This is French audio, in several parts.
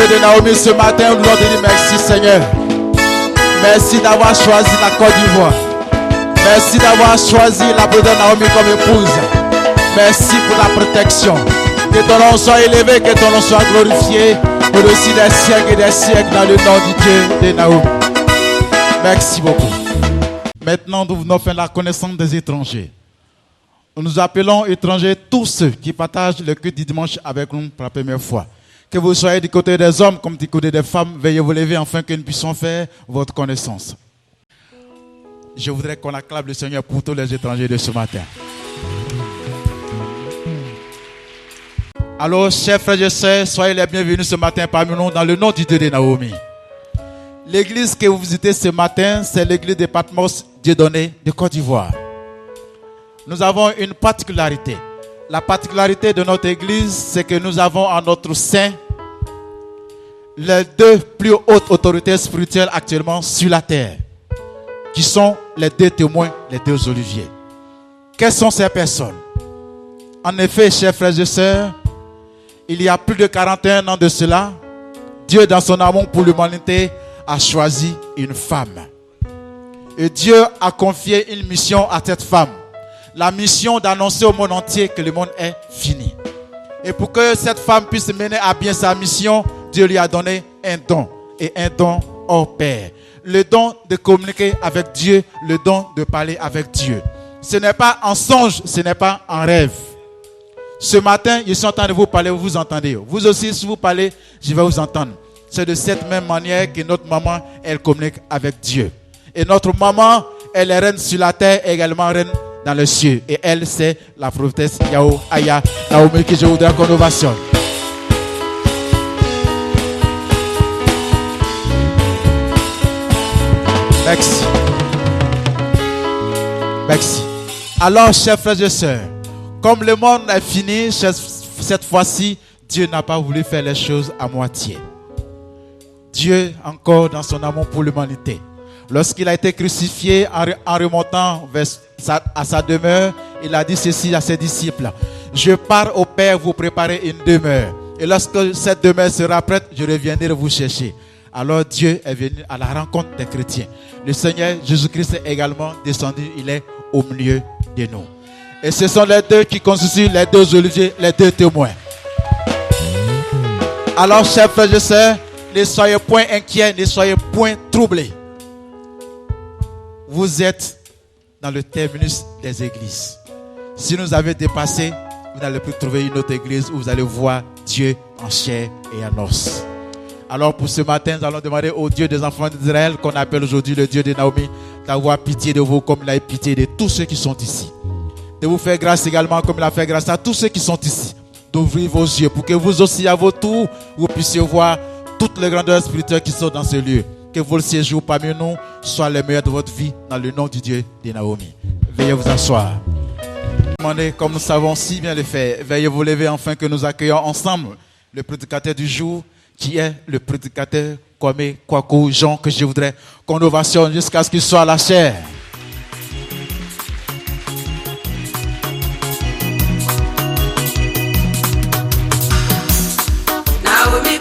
de Naomi, ce matin, nous voulons te dire merci Seigneur. Merci d'avoir choisi la Côte d'Ivoire. Merci d'avoir choisi la présidente Naomi comme épouse. Merci pour la protection. Que ton nom soit élevé, que ton nom soit glorifié pour aussi des siècles et des siècles dans le nom du Dieu de Naomi. Merci beaucoup. Maintenant, nous venons faire la connaissance des étrangers. Nous appelons étrangers tous ceux qui partagent le culte du dimanche avec nous pour la première fois. Que vous soyez du côté des hommes comme du côté des femmes, veuillez vous lever afin que nous puissions faire votre connaissance. Je voudrais qu'on acclame le Seigneur pour tous les étrangers de ce matin. Alors, chers frères et sœurs, soyez les bienvenus ce matin parmi nous dans le nom du Dieu de Naomi. L'église que vous visitez ce matin, c'est l'église de Patmos Dieudonné de Côte d'Ivoire. Nous avons une particularité. La particularité de notre église, c'est que nous avons en notre sein les deux plus hautes autorités spirituelles actuellement sur la terre, qui sont les deux témoins, les deux oliviers. Quelles sont ces personnes? En effet, chers frères et sœurs, il y a plus de 41 ans de cela, Dieu, dans son amour pour l'humanité, a choisi une femme. Et Dieu a confié une mission à cette femme. La mission d'annoncer au monde entier que le monde est fini. Et pour que cette femme puisse mener à bien sa mission, Dieu lui a donné un don. Et un don hors pair. Le don de communiquer avec Dieu, le don de parler avec Dieu. Ce n'est pas en songe, ce n'est pas en rêve. Ce matin, je suis en train de vous parler, vous entendez. Vous aussi, si vous parlez, je vais vous entendre. C'est de cette même manière que notre maman, elle communique avec Dieu. Et notre maman, elle est reine sur la terre, également reine dans les cieux. Et elle, c'est la prophétesse Yao Aya Naomi que je voudrais qu'on ovationne. Merci. Merci. Alors, chers frères et sœurs, comme le monde est fini, cette fois-ci, Dieu n'a pas voulu faire les choses à moitié. Dieu, encore dans son amour pour l'humanité, lorsqu'il a été crucifié, en remontant à sa demeure, il a dit ceci à ses disciples: je pars au Père vous préparer une demeure. Et lorsque cette demeure sera prête, je reviendrai vous chercher. Alors Dieu est venu à la rencontre des chrétiens. Le Seigneur Jésus-Christ est également descendu, il est au milieu de nous. Et ce sont les deux qui constituent les deux oliviers, les deux témoins. Alors, chers frères et sœurs, ne soyez point inquiets, ne soyez point troublés. Vous êtes dans le terminus des églises. Si nous avez dépassé, vous n'allez plus trouver une autre église où vous allez voir Dieu en chair et en os. Alors pour ce matin, nous allons demander au Dieu des enfants d'Israël, qu'on appelle aujourd'hui le Dieu de Naomi, d'avoir pitié de vous comme il a eu pitié de tous ceux qui sont ici. De vous faire grâce également comme il a fait grâce à tous ceux qui sont ici. D'ouvrir vos yeux pour que vous aussi à vos tours, vous puissiez voir toutes les grandeurs spirituelles qui sont dans ce lieu. Que vos séjours parmi nous soient les meilleurs de votre vie dans le nom du Dieu de Naomi. Veuillez vous asseoir. Demandez, comme nous savons si bien le faire, veuillez vous lever afin que nous accueillons ensemble le prédicateur du jour, qui est le prédicateur Kwame Kwaku Jean, que je voudrais qu'on ovationne jusqu'à ce qu'il soit à la chair. Naomi,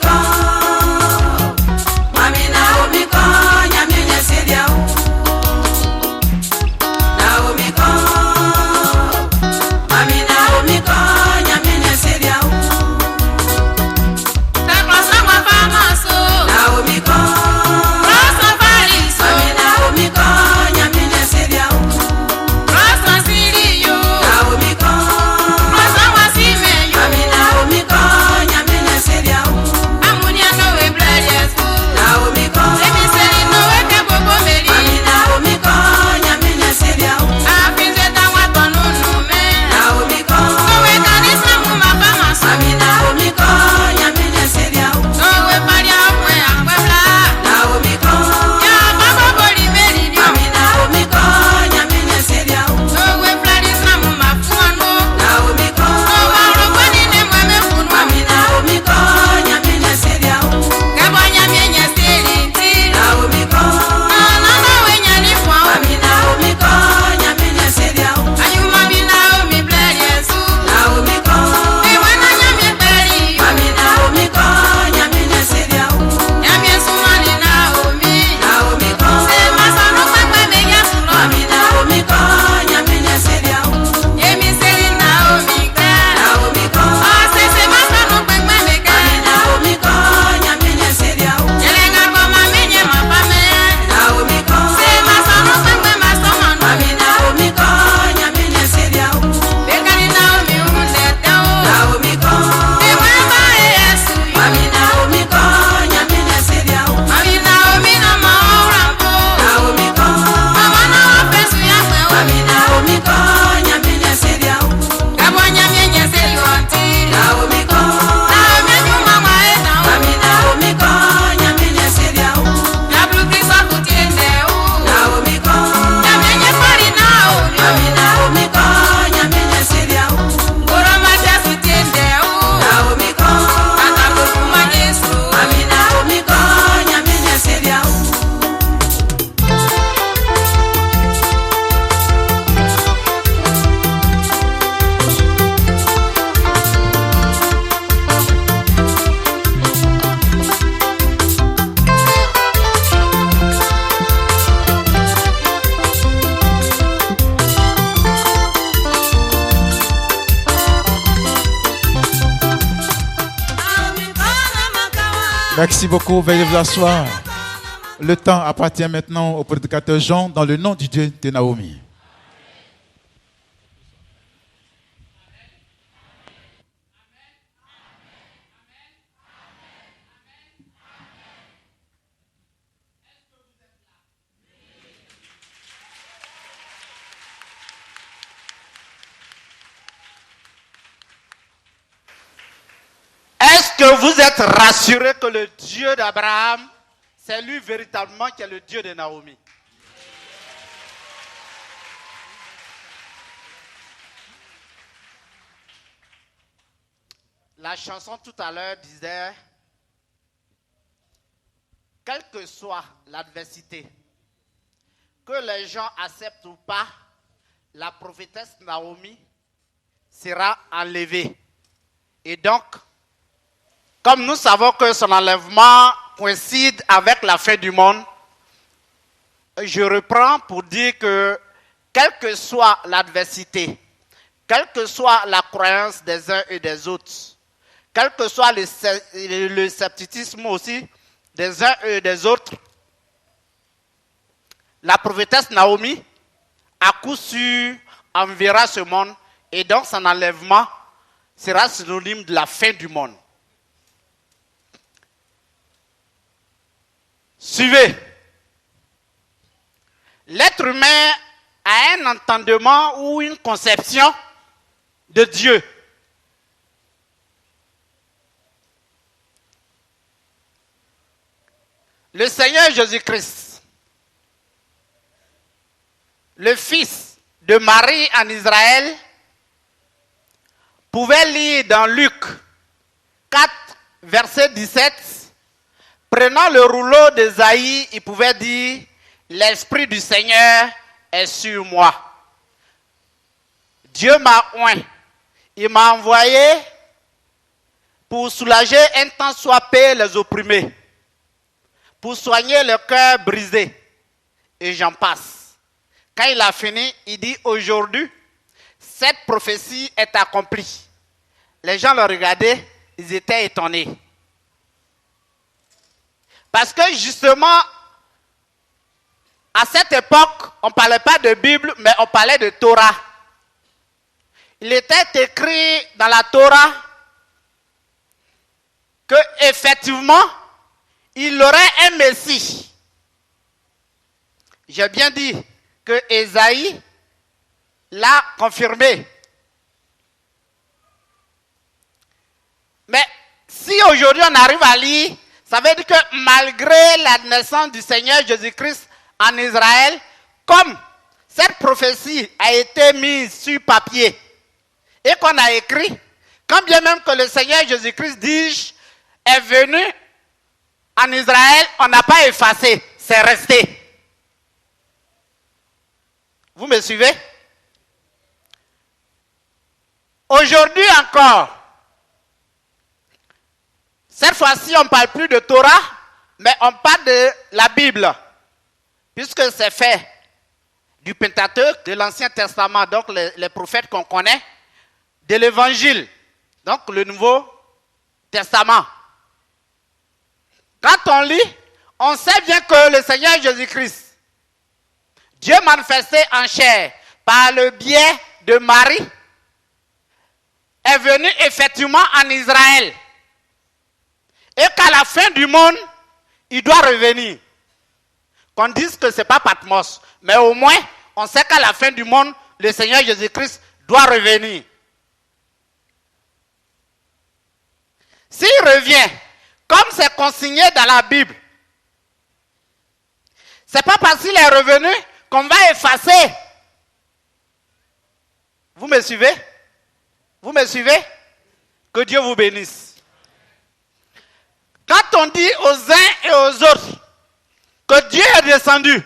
Merci beaucoup. Veuillez vous asseoir. Le temps appartient maintenant au prédicateur Jean dans le nom du Dieu de Naomi. Est-ce que vous êtes rassurés que le Dieu d'Abraham, c'est lui véritablement qui est le Dieu de Naomi? La chanson tout à l'heure disait, quelle que soit l'adversité, que les gens acceptent ou pas, la prophétesse Naomi sera enlevée. Et donc, comme nous savons que son enlèvement coïncide avec la fin du monde, je reprends pour dire que, quelle que soit l'adversité, quelle que soit la croyance des uns et des autres, quel que soit le scepticisme aussi des uns et des autres, la prophétesse Naomi, à coup sûr, enverra ce monde et donc son enlèvement sera synonyme de la fin du monde. Suivez. L'être humain a un entendement ou une conception de Dieu. Le Seigneur Jésus-Christ, le fils de Marie en Israël, pouvait lire dans Luc 4, verset 17, prenant le rouleau d'Ésaïe, il pouvait dire, l'Esprit du Seigneur est sur moi. Dieu m'a oint. Il m'a envoyé pour soulager un tant soit peu les opprimés, pour soigner le cœur brisé. Et j'en passe. Quand il a fini, il dit, aujourd'hui, cette prophétie est accomplie. Les gens le regardaient, ils étaient étonnés. Parce que justement, à cette époque, on ne parlait pas de Bible, mais on parlait de Torah. Il était écrit dans la Torah que effectivement, il aurait un Messie. J'ai bien dit que Ésaïe l'a confirmé. Mais si aujourd'hui on arrive à lire, ça veut dire que malgré la naissance du Seigneur Jésus-Christ en Israël, comme cette prophétie a été mise sur papier et qu'on a écrit, quand bien même que le Seigneur Jésus-Christ, dis-je, est venu en Israël, on n'a pas effacé, c'est resté. Vous me suivez? Aujourd'hui encore, cette fois-ci, on ne parle plus de Torah, mais on parle de la Bible, puisque c'est fait du Pentateuque, de l'Ancien Testament, donc les prophètes qu'on connaît, de l'Évangile, donc le Nouveau Testament. Quand on lit, on sait bien que le Seigneur Jésus-Christ, Dieu manifesté en chair par le biais de Marie, est venu effectivement en Israël. Et qu'à la fin du monde, il doit revenir. Qu'on dise que ce n'est pas Patmos, mais au moins, on sait qu'à la fin du monde, le Seigneur Jésus-Christ doit revenir. S'il revient, comme c'est consigné dans la Bible, ce n'est pas parce qu'il est revenu qu'on va effacer. Vous me suivez? Vous me suivez? Que Dieu vous bénisse. Quand on dit aux uns et aux autres que Dieu est descendu,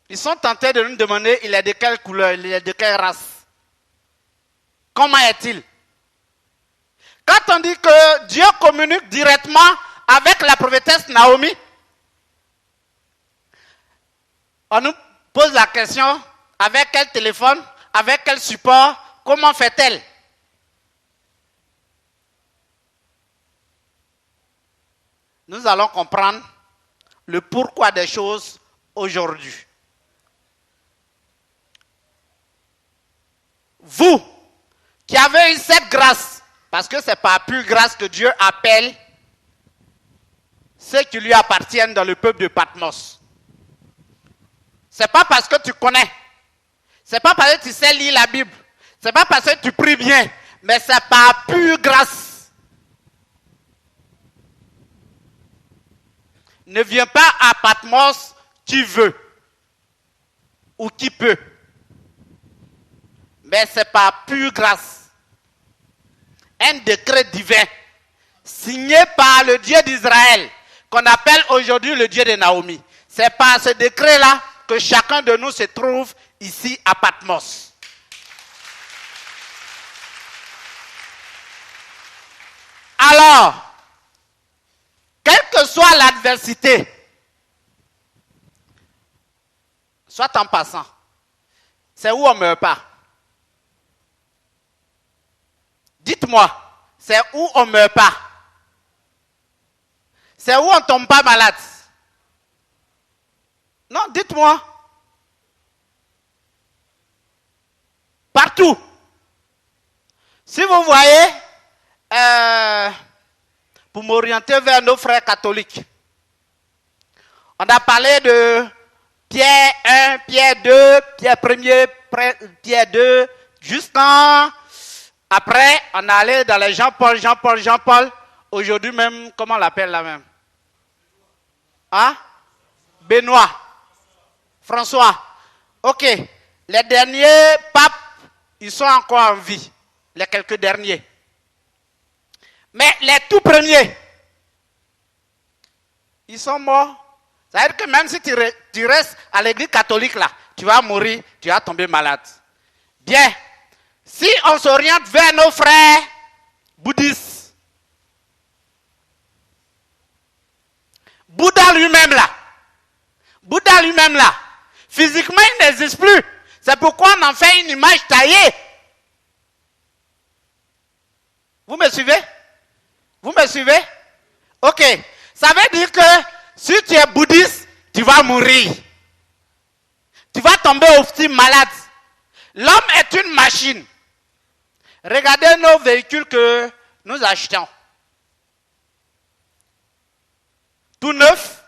ils sont tentés de nous demander il est de quelle couleur, il est de quelle race. Comment est-il? Quand on dit que Dieu communique directement avec la prophétesse Naomi, on nous pose la question, avec quel téléphone, avec quel support, comment fait-elle? nous allons comprendre le pourquoi des choses aujourd'hui. Vous qui avez eu cette grâce, parce que c'est par pure grâce que Dieu appelle ceux qui lui appartiennent dans le peuple de Patmos. C'est pas parce que tu connais, c'est pas parce que tu sais lire la Bible, c'est pas parce que tu pries bien, mais c'est par pure grâce. Ne viens pas à Patmos qui veut ou qui peut, mais c'est par pure grâce. Un décret divin signé par le Dieu d'Israël, qu'on appelle aujourd'hui le Dieu de Naomi. C'est par ce décret-là que chacun de nous se trouve ici à Patmos. Alors, quelle que soit l'adversité, soit en passant, c'est où on ne meurt pas. Dites-moi, c'est où on ne meurt pas. C'est où on ne tombe pas malade. Non, dites-moi. Partout. Si vous voyez, pour m'orienter vers nos frères catholiques, on a parlé de Pierre 1, Pierre 2, Pierre 1er, Pierre 2, jusqu'en... Après, on est allé dans les Jean-Paul. Aujourd'hui même, comment on l'appelle là même? Hein? Benoît. François. Ok. Les derniers papes, ils sont encore en vie. Les quelques derniers. Mais les tout premiers, ils sont morts. Ça veut dire que même si tu restes à l'église catholique là, tu vas mourir, tu vas tomber malade. Bien. Si on s'oriente vers nos frères bouddhistes, Bouddha lui-même là, physiquement il n'existe plus. C'est pourquoi on en fait une image taillée. Vous me suivez? Vous me suivez? Ok. Ça veut dire que si tu es bouddhiste, tu vas mourir. Tu vas tomber aussi malade. L'homme est une machine. Regardez nos véhicules que nous achetons. Tout neuf.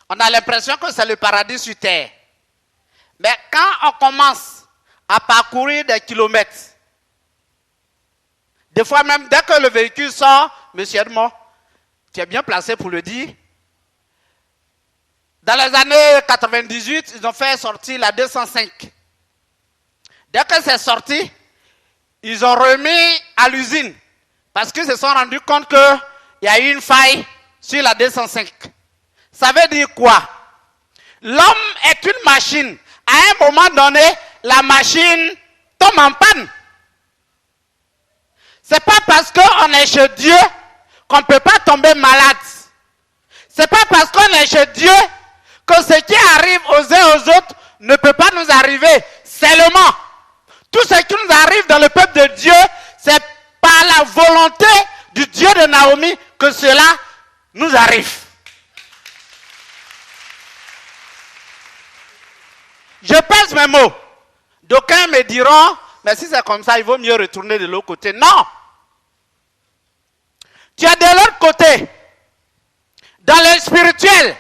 On a l'impression que c'est le paradis sur terre. Mais quand on commence à parcourir des kilomètres, des fois même dès que le véhicule sort, monsieur Edmond, tu es bien placé pour le dire. Dans les années 98, ils ont fait sortir la 205. Dès que c'est sorti, ils ont remis à l'usine parce qu'ils se sont rendus compte qu'il y a eu une faille sur la 205. Ça veut dire quoi? L'homme est une machine. À un moment donné, la machine tombe en panne. C'est pas parce qu'on est chez Dieu qu'on ne peut pas tomber malade. C'est pas parce qu'on est chez Dieu que ce qui arrive aux uns et aux autres ne peut pas nous arriver. Seulement, tout ce qui nous arrive dans le peuple de Dieu, c'est par la volonté du Dieu de Naomi que cela nous arrive. Je pèse mes mots. D'aucuns me diront, mais si c'est comme ça, il vaut mieux retourner de l'autre côté. Non! Tu es de l'autre côté. Dans le spirituel,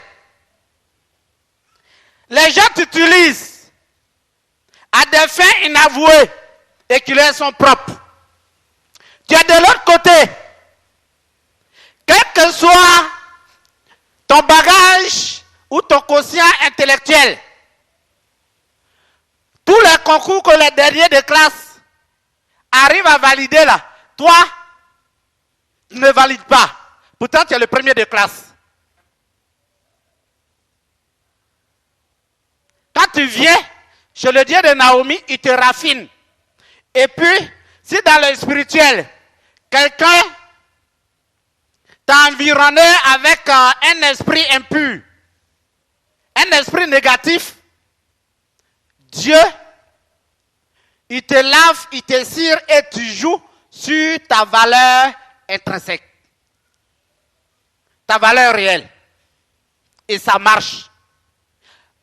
les gens t'utilisent à des fins inavouées et qui leur sont propres. Tu es de l'autre côté. Quel que soit ton bagage ou ton quotient intellectuel, tous les concours que les derniers de classe arrivent à valider là, toi, tu ne valides pas. Pourtant, tu es le premier de classe. Quand tu viens chez le Dieu de Naomi, il te raffine. Et puis, si dans le spirituel, quelqu'un t'a environné avec un esprit impur, un esprit négatif, Dieu, il te lave, il te cire et tu joues sur ta valeur intrinsèque. ta valeur réelle. Et ça marche.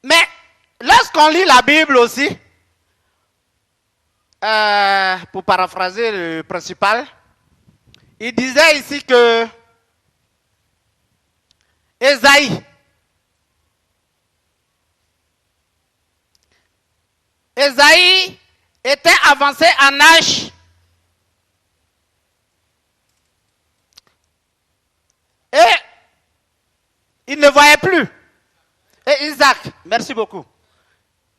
Mais lorsqu'on lit la Bible aussi, pour paraphraser le principal, il disait ici que Ésaïe était avancé en âge. Et il ne voyait plus. Et Isaac, merci beaucoup.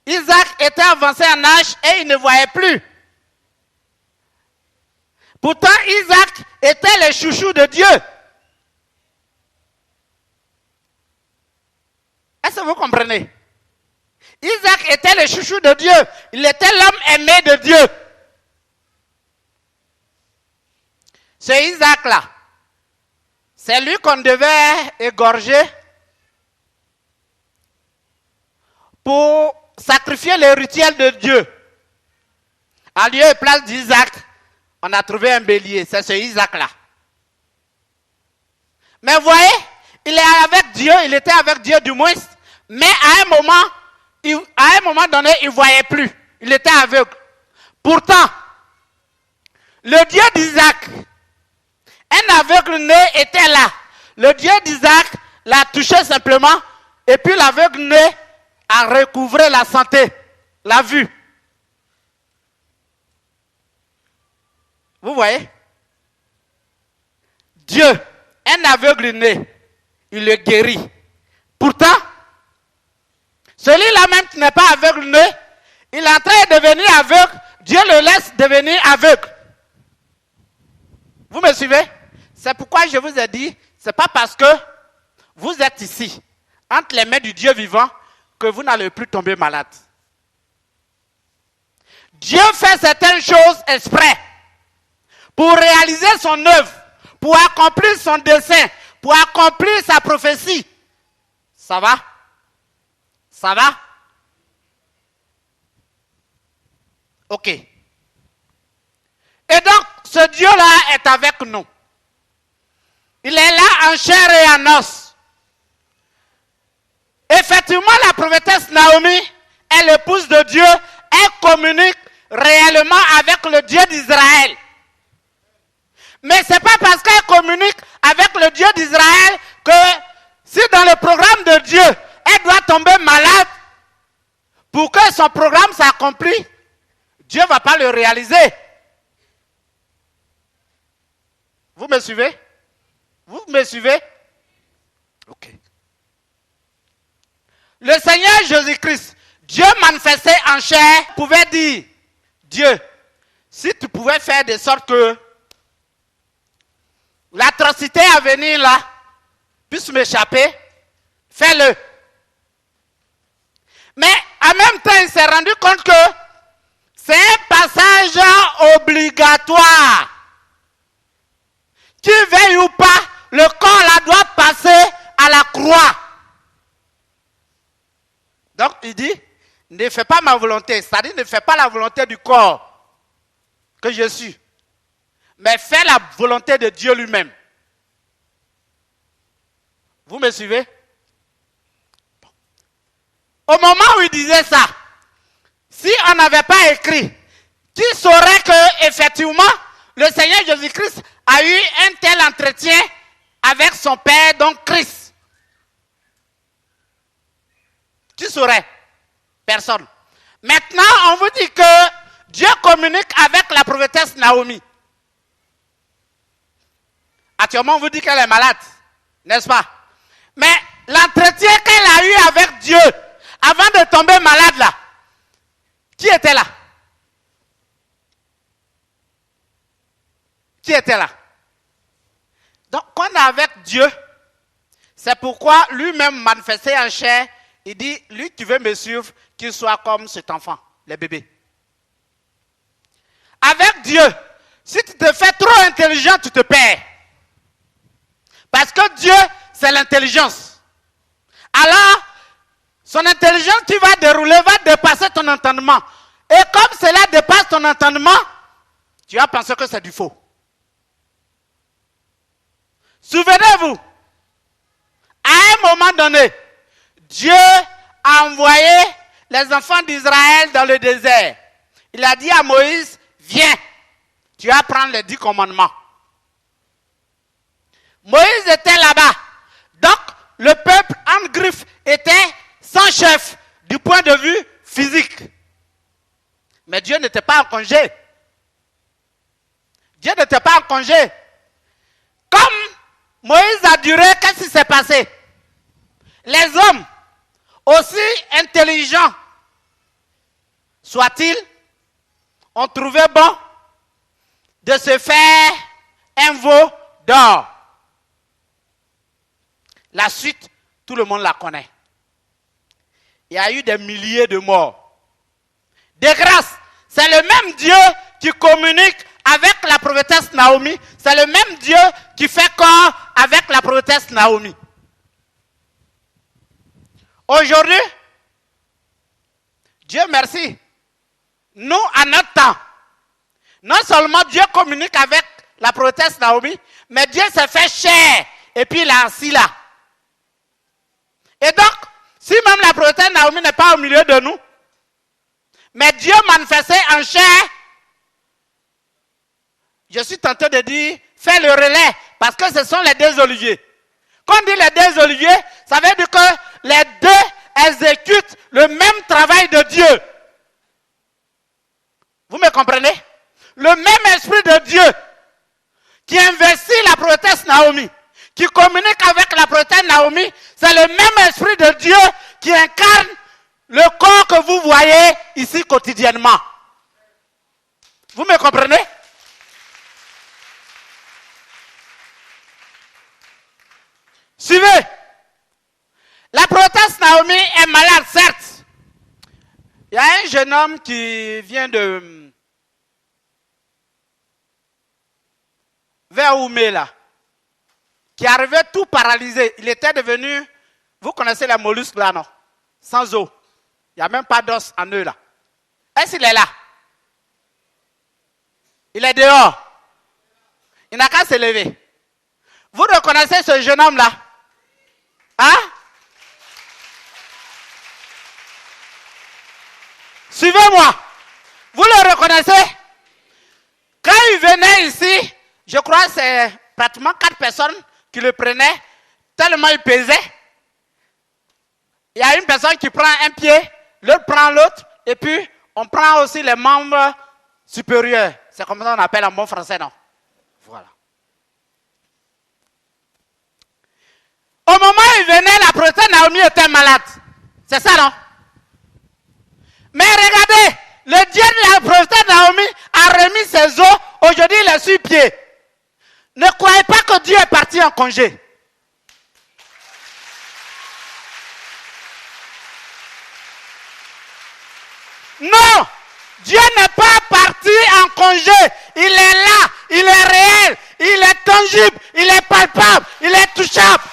Isaac était avancé en âge et il ne voyait plus. Pourtant, Isaac était le chouchou de Dieu. Est-ce que vous comprenez? Isaac était le chouchou de Dieu. Il était l'homme aimé de Dieu. Ce Isaac-là, c'est lui qu'on devait égorger pour sacrifier les rituels de Dieu. En lieu et place d'Isaac, on a trouvé un bélier. C'est ce Isaac-là. Mais vous voyez, il est avec Dieu, il était avec Dieu du moins, mais à un moment donné, il ne voyait plus. Il était aveugle. Pourtant, le Dieu d'Isaac, un aveugle-né était là. Le Dieu d'Isaac l'a touché simplement, et puis l'aveugle-né a recouvré la santé, la vue. Vous voyez? Dieu, un aveugle-né, il le guérit. Pourtant, celui-là même qui n'est pas aveugle-né, il est en train de devenir aveugle, Dieu le laisse devenir aveugle. Vous me suivez? C'est pourquoi je vous ai dit, ce n'est pas parce que vous êtes ici, entre les mains du Dieu vivant, que vous n'allez plus tomber malade. Dieu fait certaines choses exprès pour réaliser son œuvre, pour accomplir son dessein, pour accomplir sa prophétie. Ça va? Ça va? Ok. Et donc, ce Dieu-là est avec nous. Il est là en chair et en os. Effectivement, la prophétesse Naomi est l'épouse de Dieu. Elle communique réellement avec le Dieu d'Israël. Mais ce n'est pas parce qu'elle communique avec le Dieu d'Israël que si dans le programme de Dieu, elle doit tomber malade pour que son programme s'accomplisse, Dieu ne va pas le réaliser. Vous me suivez? Vous me suivez? Ok. Le Seigneur Jésus-Christ, Dieu manifesté en chair, pouvait dire, Dieu, si tu pouvais faire de sorte que l'atrocité à venir là puisse m'échapper, fais-le. Mais en même temps, il s'est rendu compte que c'est un passage obligatoire. Qui veuille ou pas, le corps là doit passer à la croix. Donc il dit, ne fais pas ma volonté, c'est-à-dire ne fais pas la volonté du corps que je suis, mais fais la volonté de Dieu lui-même. Vous me suivez? Au moment où il disait ça, si on n'avait pas écrit, qui saurait que effectivement le Seigneur Jésus-Christ a eu un tel entretien avec son Père, donc Christ? Qui saurait? Personne. Maintenant, on vous dit que Dieu communique avec la prophétesse Naomi. Actuellement, on vous dit qu'elle est malade, n'est-ce pas? Mais l'entretien qu'elle a eu avec Dieu, avant de tomber malade là, qui était là? Qui était là? Donc, quand on est avec Dieu, c'est pourquoi lui-même manifesté en chair, il dit, lui qui veut me suivre, qu'il soit comme cet enfant, les bébés. Avec Dieu, si tu te fais trop intelligent, tu te perds. Parce que Dieu, c'est l'intelligence. Alors, son intelligence qui va dérouler va dépasser ton entendement. Et comme cela dépasse ton entendement, tu vas penser que c'est du faux. Souvenez-vous, moment donné, Dieu a envoyé les enfants d'Israël dans le désert. Il a dit à Moïse, viens, tu vas prendre les 10 commandements. Moïse était là-bas. Donc, le peuple en griffe était sans chef du point de vue physique. Mais Dieu n'était pas en congé. Dieu n'était pas en congé. Comme Moïse a duré, qu'est-ce qui s'est passé? Les hommes, aussi intelligents soient-ils, ont trouvé bon de se faire un veau d'or. La suite, tout le monde la connaît. Il y a eu des milliers de morts. De grâce, c'est le même Dieu qui communique avec la prophétesse Naomi. C'est le même Dieu qui fait corps avec la prophétesse Naomi. Aujourd'hui, Dieu merci, nous, à notre temps, non seulement Dieu communique avec la prophétesse Naomi, mais Dieu s'est fait chair et puis il est assis là. Et donc, si même la prophétesse Naomi n'est pas au milieu de nous, mais Dieu manifesté en chair, je suis tenté de dire, fais le relais, parce que ce sont les deux oliviers. Quand on dit les deux oliviers, ça veut dire que les deux exécutent le même travail de Dieu. Vous me comprenez? Le même esprit de Dieu qui investit la prophétesse Naomi, qui communique avec la prophétesse Naomi, c'est le même esprit de Dieu qui incarne le corps que vous voyez ici quotidiennement. Vous me comprenez? Suivez. La prophétesse Naomi est malade, certes. Il y a un jeune homme qui vient de vers Oumé là, qui arrivait tout paralysé. Il était devenu, vous connaissez les mollusques là, non? Sans eau. Il n'y a même pas d'os en eux là. Est-ce qu'il est là? Il est dehors. Il n'a qu'à se lever. Vous reconnaissez ce jeune homme là? Hein? Suivez-moi. Vous le reconnaissez? Quand il venait ici, je crois que c'est pratiquement 4 personnes qui le prenaient, tellement il pesait. Il y a une personne qui prend un pied, l'autre prend l'autre, et puis on prend aussi les membres supérieurs. C'est comme ça qu'on appelle en bon français, non? Voilà. Au moment où il venait, la prophétesse Naomi était malade. C'est ça, non? Mais regardez, le Dieu de la prophétesse Naomi a remis ses os. Aujourd'hui, il est sur pied. Ne croyez pas que Dieu est parti en congé. Non, Dieu n'est pas parti en congé. Il est là, il est réel, il est tangible, il est palpable, il est touchable.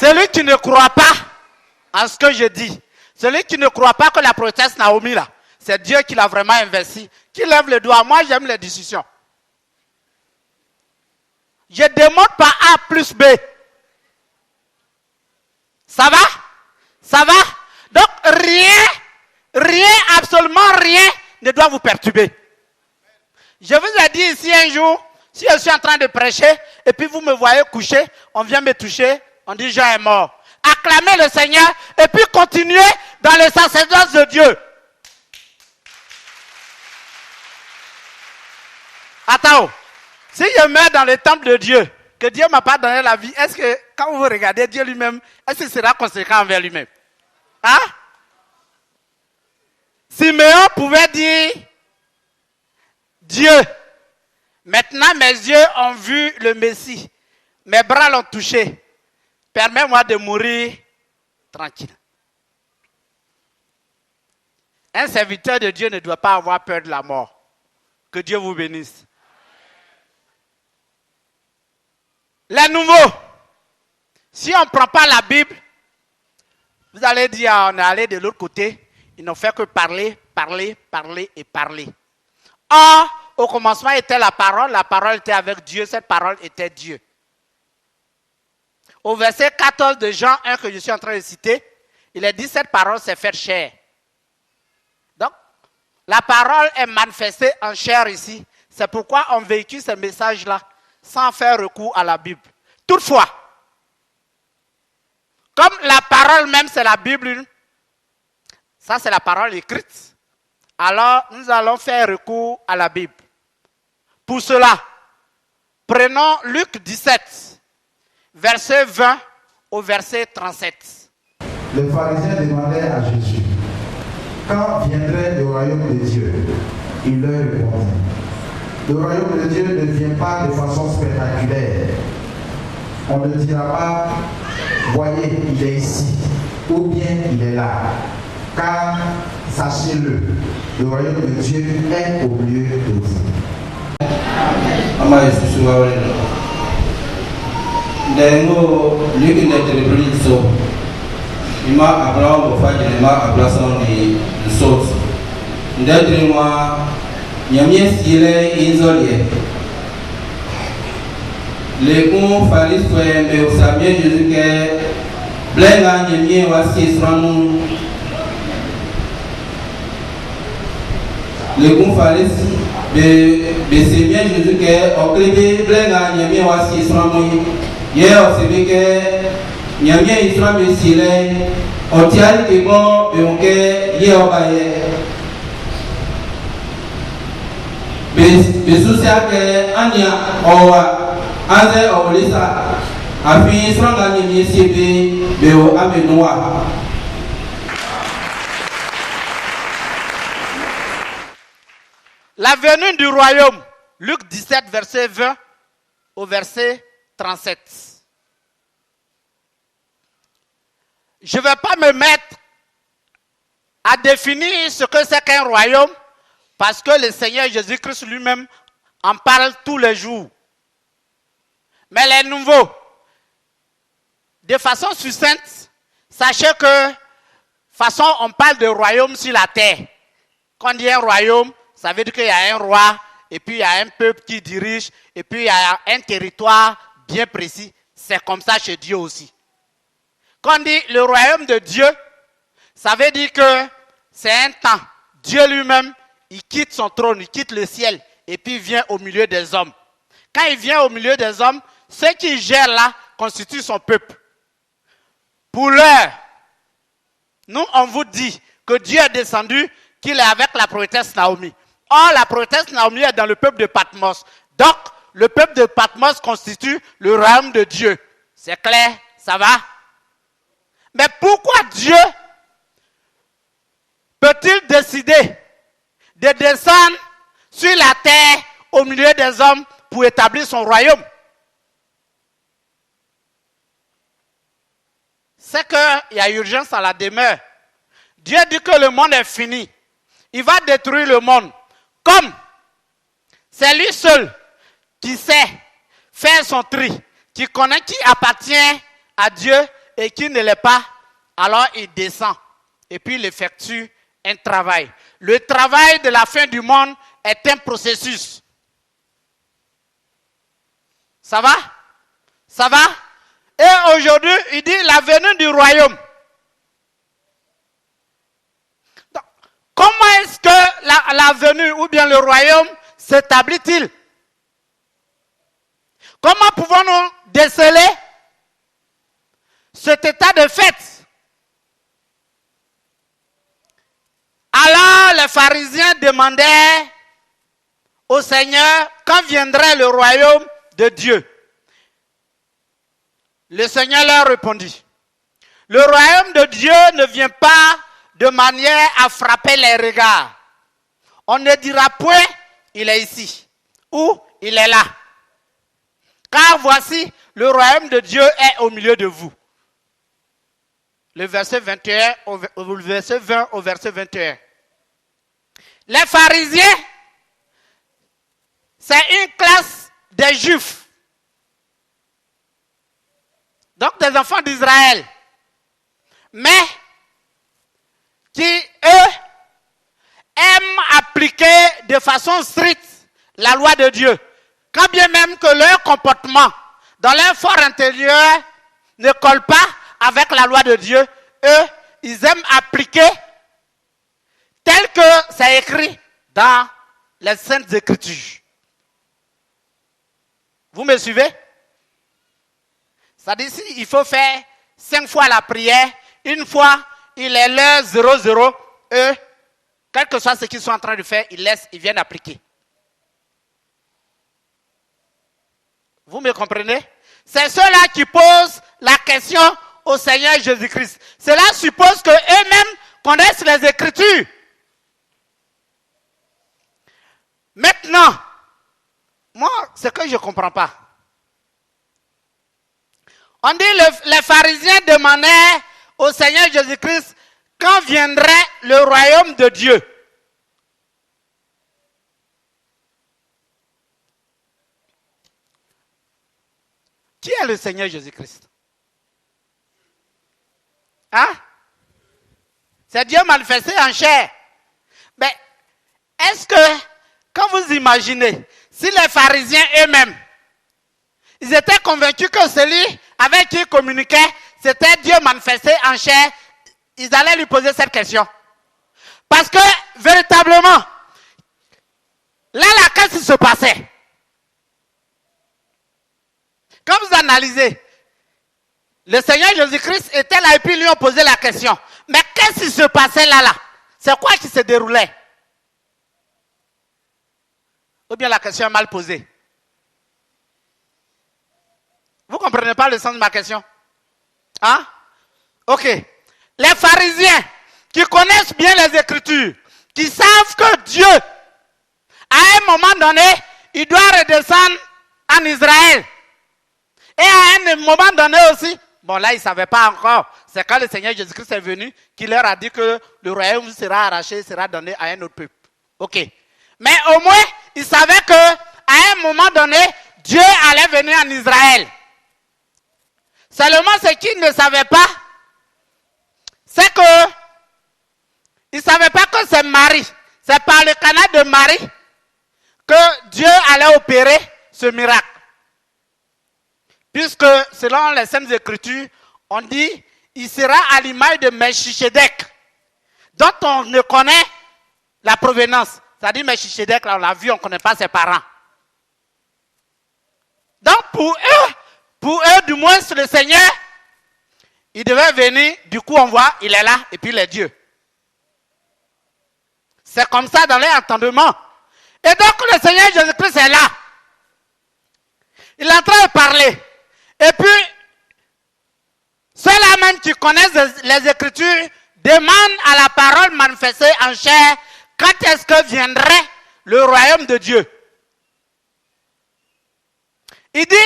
Celui qui ne croit pas à ce que je dis, celui qui ne croit pas que la prophétesse Naomi là, c'est Dieu qui l'a vraiment investi, qui lève le doigt. Moi, j'aime les discussions. Je ne démontre pas A plus B. Ça va? Ça va? Donc rien, absolument rien ne doit vous perturber. Je vous ai dit ici un jour, si je suis en train de prêcher et puis vous me voyez couché, on vient me toucher, on dit Jean est mort. Acclamez le Seigneur et puis continuez dans le sacerdoce de Dieu. Attends, si je meurs dans le temple de Dieu, que Dieu ne m'a pas donné la vie, est-ce que quand vous regardez Dieu lui-même, est-ce qu'il sera conséquent envers lui-même? Hein? Siméon pouvait dire, Dieu, maintenant mes yeux ont vu le Messie, mes bras l'ont touché, permets-moi de mourir tranquille. Un serviteur de Dieu ne doit pas avoir peur de la mort. Que Dieu vous bénisse. Les nouveaux, si on ne prend pas la Bible, vous allez dire, on est allé de l'autre côté, ils n'ont fait que parler et parler. Or, au commencement était la parole était avec Dieu, cette parole était Dieu. Au verset 14 de Jean 1 que je suis en train de citer, il est dit, cette parole s'est faite chair. Donc, la parole est manifestée en chair ici. C'est pourquoi on véhicule ce message-là sans faire recours à la Bible. Toutefois, comme la parole même c'est la Bible, ça c'est la parole écrite, alors nous allons faire recours à la Bible. Pour cela, prenons Luc 17, verset 20 au verset 37. Les pharisiens demandaient à Jésus, quand viendrait le royaume de Dieu? Il leur répondit, le royaume de Dieu ne vient pas de façon spectaculaire. On ne dira pas, voyez, il est ici, ou bien il est là. Car, sachez-le, le royaume de Dieu est au milieu de vous. Les cons falis foi mais au samien Jésus que blenga nyemie wasi sramu les cons falis be semien Jésus que oklebe blenga nyemie wasi sramu ye osebi que nyemie israme sile otiali ke bon be onke ye obaye be susia ke ania owa Aze Olisa, Afi Franga Nisibi, Beo Amenoa. La venue du royaume, Luc 17, verset 20 au verset 37. Je ne vais pas me mettre à définir ce que c'est qu'un royaume, parce que le Seigneur Jésus-Christ lui-même en parle tous les jours. Mais les nouveaux, de façon succincte, sachez que, de façon, on parle de royaume sur la terre. Quand on dit un royaume, ça veut dire qu'il y a un roi, et puis il y a un peuple qui dirige, et puis il y a un territoire bien précis. C'est comme ça chez Dieu aussi. Quand on dit le royaume de Dieu, ça veut dire que c'est un temps. Dieu lui-même, il quitte son trône, il quitte le ciel, et puis il vient au milieu des hommes. Quand il vient au milieu des hommes, ceux qui gèrent là constituent son peuple. Pour l'heure, nous on vous dit que Dieu est descendu, qu'il est avec la prophétesse Naomi. Or, la prophétesse Naomi est dans le peuple de Patmos. Donc, le peuple de Patmos constitue le royaume de Dieu. C'est clair? Ça va? Mais pourquoi Dieu peut-il décider de descendre sur la terre au milieu des hommes pour établir son royaume? C'est qu'il y a urgence à la demeure. Dieu dit que le monde est fini. Il va détruire le monde. Comme c'est lui seul qui sait faire son tri, qui connaît qui appartient à Dieu et qui ne l'est pas, alors il descend et puis il effectue un travail. Le travail de la fin du monde est un processus. Ça va? Ça va? Et aujourd'hui, il dit la venue du royaume. est-ce que la venue ou bien le royaume s'établit-il? Comment pouvons-nous déceler cet état de fait? Alors les pharisiens demandaient au Seigneur quand viendrait le royaume de Dieu. Le Seigneur leur répondit, le royaume de Dieu ne vient pas de manière à frapper les regards. On ne dira point, il est ici, ou il est là. Car voici, le royaume de Dieu est au milieu de vous. Le verset 21, le verset 20 au verset 21. Les pharisiens, c'est une classe des juifs. Donc des enfants d'Israël. Mais qui, eux, aiment appliquer de façon stricte la loi de Dieu. Quand bien même que leur comportement dans leur fort intérieur ne colle pas avec la loi de Dieu, eux, ils aiment appliquer tel que c'est écrit dans les Saintes Écritures. Vous me suivez? Ça dit ici, il faut faire 5 fois la prière. Une fois, il est l'heure 00. Eux, quel que soit ce qu'ils sont en train de faire, ils viennent appliquer. Vous me comprenez? C'est ceux-là qui posent la question au Seigneur Jésus-Christ. Cela suppose qu'eux-mêmes connaissent les Écritures. Maintenant, moi, ce que je ne comprends pas. On dit les pharisiens demandaient au Seigneur Jésus-Christ quand viendrait le royaume de Dieu. Qui est le Seigneur Jésus-Christ? Hein? C'est Dieu manifesté en chair. Mais est-ce que, quand vous imaginez, si les pharisiens eux-mêmes, ils étaient convaincus que celui avec qui ils communiquaient, c'était Dieu manifesté en chair, ils allaient lui poser cette question. Parce que, véritablement, là, qu'est-ce qui se passait? Quand vous analysez, le Seigneur Jésus-Christ était là et puis lui ont posé la question. Mais qu'est-ce qui se passait là? C'est quoi qui se déroulait? Ou bien la question est mal posée? Vous ne comprenez pas le sens de ma question? Hein? Ok. Les pharisiens qui connaissent bien les Écritures, qui savent que Dieu, à un moment donné, il doit redescendre en Israël. Et à un moment donné aussi, bon là, ils ne savaient pas encore. C'est quand le Seigneur Jésus-Christ est venu qu'il leur a dit que le royaume sera arraché, sera donné à un autre peuple. Ok. Mais au moins, ils savaient qu'à un moment donné, Dieu allait venir en Israël. Seulement ce qu'ils ne savaient pas, c'est que ils ne savaient pas que c'est Marie. C'est par le canal de Marie que Dieu allait opérer ce miracle. Puisque selon les Saintes Écritures, on dit il sera à l'image de Melchisedec, dont on ne connaît la provenance. C'est-à-dire Melchisedec, là on l'a vu, on ne connaît pas ses parents. Donc pour eux, du moins, le Seigneur, il devait venir, du coup on voit, il est là, et puis il est Dieu. C'est comme ça dans leur entendement. Et donc le Seigneur Jésus-Christ est là. Il est en train de parler. Et puis, ceux-là même qui connaissent les Écritures demandent à la parole manifestée en chair quand est-ce que viendrait le royaume de Dieu. Il dit,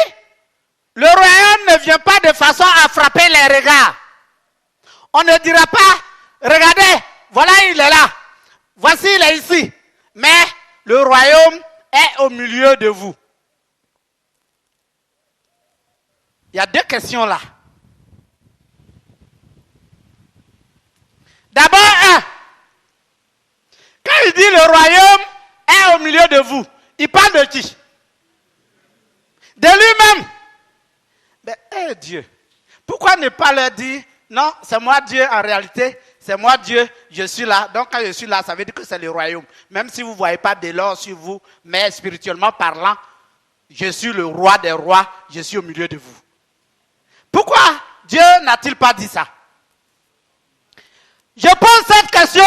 le royaume ne vient pas de façon à frapper les regards. On ne dira pas, regardez, voilà il est là, voici il est ici. Mais le royaume est au milieu de vous. Il y a 2 questions là. D'abord, quand il dit le royaume est au milieu de vous, il parle de qui? De lui-même. Mais Dieu, pourquoi ne pas leur dire, non, c'est moi Dieu en réalité, c'est moi Dieu, je suis là. Donc quand je suis là, ça veut dire que c'est le royaume. Même si vous ne voyez pas de l'or sur vous, mais spirituellement parlant, je suis le roi des rois, je suis au milieu de vous. Pourquoi Dieu n'a-t-il pas dit ça? Je pose cette question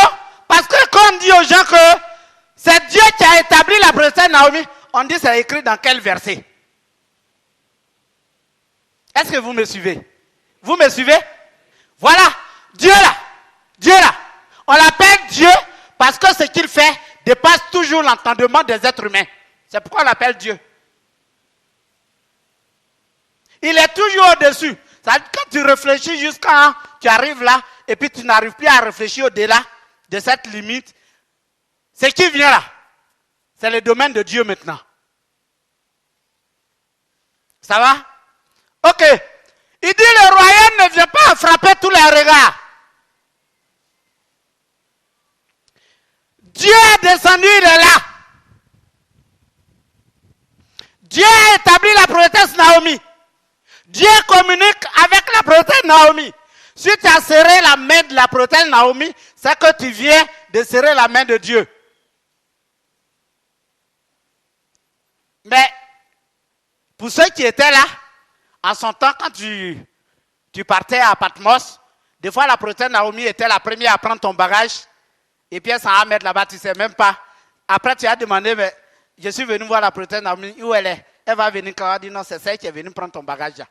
parce que quand on dit aux gens que c'est Dieu qui a établi la prophétesse Naomi, on dit c'est écrit dans quel verset? Est-ce que vous me suivez? Vous me suivez? Voilà, Dieu là, on l'appelle Dieu parce que ce qu'il fait dépasse toujours l'entendement des êtres humains. C'est pourquoi on l'appelle Dieu. Il est toujours au-dessus. Quand tu réfléchis jusqu'à tu arrives là, et puis tu n'arrives plus à réfléchir au-delà de cette limite, ce qui vient là, c'est le domaine de Dieu maintenant. Ça va? Ok. Il dit le royaume ne vient pas frapper tous les regards. Dieu est descendu, il est là. Dieu a établi la prophétesse Naomi. Dieu communique avec la prophétesse Naomi. Si tu as serré la main de la prophétesse Naomi, c'est que tu viens de serrer la main de Dieu. Mais pour ceux qui étaient là, en son temps, quand tu partais à Patmos, des fois la prophétesse Naomi était la première à prendre ton bagage, et puis elle s'en va mettre là-bas, tu ne sais même pas. Après, tu as demandé, mais je suis venu voir la prophétesse Naomi, où elle est? Elle va venir quand elle dit non, c'est celle qui est venue prendre ton bagage là.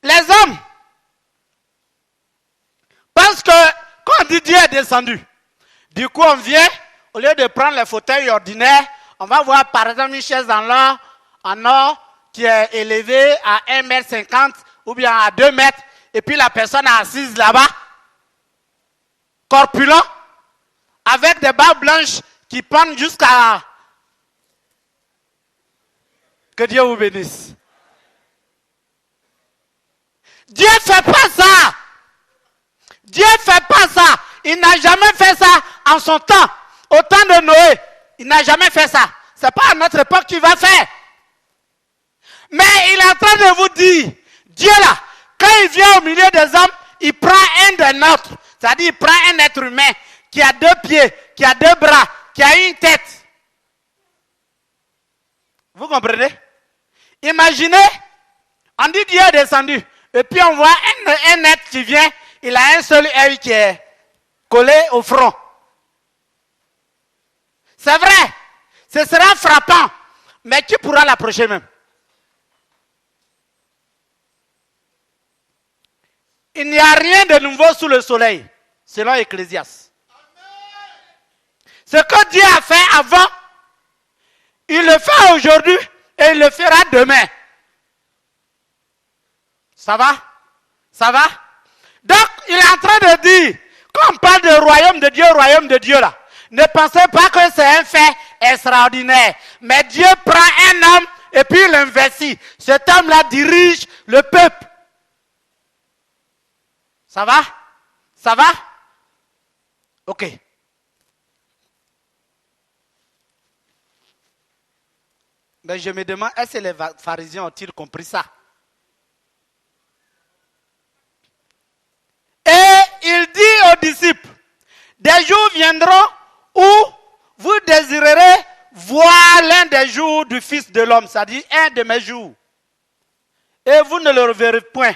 Les hommes pensent que quand on dit Dieu est descendu, du coup on vient, au lieu de prendre les fauteuils ordinaires, on va voir par exemple une chaise en or qui est élevée à 1,50 m ou bien à 2 mètres, et puis la personne est assise là-bas, corpulent, avec des barbes blanches qui pendent jusqu'à... Que Dieu vous bénisse. Dieu ne fait pas ça. Dieu ne fait pas ça. Il n'a jamais fait ça en son temps. Au temps de Noé, il n'a jamais fait ça. Ce n'est pas à notre époque qu'il va faire. Mais il est en train de vous dire, Dieu là, quand il vient au milieu des hommes, il prend un des nôtres. C'est-à-dire, il prend un être humain qui a 2 pieds, qui a 2 bras, qui a une tête. Vous comprenez? Imaginez, on dit Dieu est descendu. Et puis on voit un être qui vient, il a un seul œil qui est collé au front. C'est vrai, ce sera frappant, mais qui pourra l'approcher même? Il n'y a rien de nouveau sous le soleil, selon Ecclésiaste. Ce que Dieu a fait avant, il le fait aujourd'hui et il le fera demain. Ça va? Ça va? Donc, il est en train de dire, quand on parle de royaume de Dieu là, ne pensez pas que c'est un fait extraordinaire. Mais Dieu prend un homme et puis il l'investit. Cet homme-là dirige le peuple. Ça va? Ça va? Ok. Mais je me demande, est-ce que les pharisiens ont-ils compris ça? Et il dit aux disciples, des jours viendront où vous désirerez voir l'un des jours du Fils de l'homme, c'est-à-dire un de mes jours. Et vous ne le reverrez point.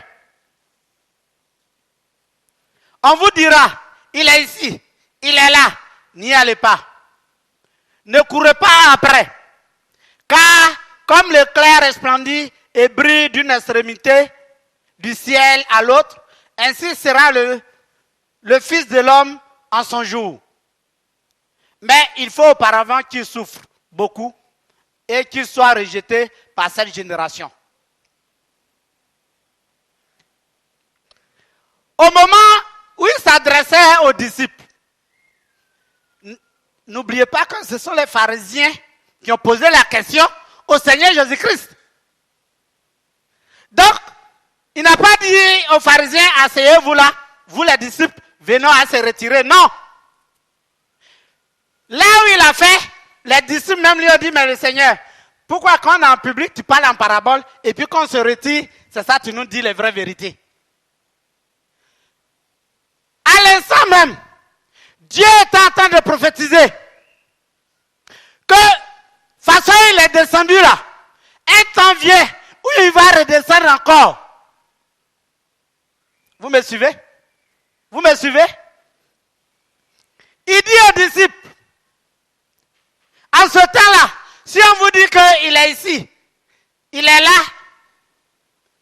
On vous dira, il est ici, il est là, n'y allez pas. Ne courez pas après. Car comme l'éclair resplendit et brille d'une extrémité du ciel à l'autre, ainsi sera le Fils de l'homme en son jour. Mais il faut auparavant qu'il souffre beaucoup et qu'il soit rejeté par cette génération. Au moment où il s'adressait aux disciples, n'oubliez pas que ce sont les pharisiens qui ont posé la question au Seigneur Jésus-Christ. Donc, il n'a pas dit aux pharisiens, asseyez-vous là, vous les disciples, venons à se retirer. Non. Là où il a fait, les disciples même lui ont dit, mais le Seigneur, pourquoi quand on est en public, tu parles en parabole, et puis quand on se retire, c'est ça, tu nous dis les vraies vérités. l'instant même, Dieu est en train de prophétiser que, façon il est descendu là, un temps vient où il va redescendre encore. Vous me suivez? Vous me suivez? Il dit aux disciples, en ce temps-là, si on vous dit qu'il est ici, il est là,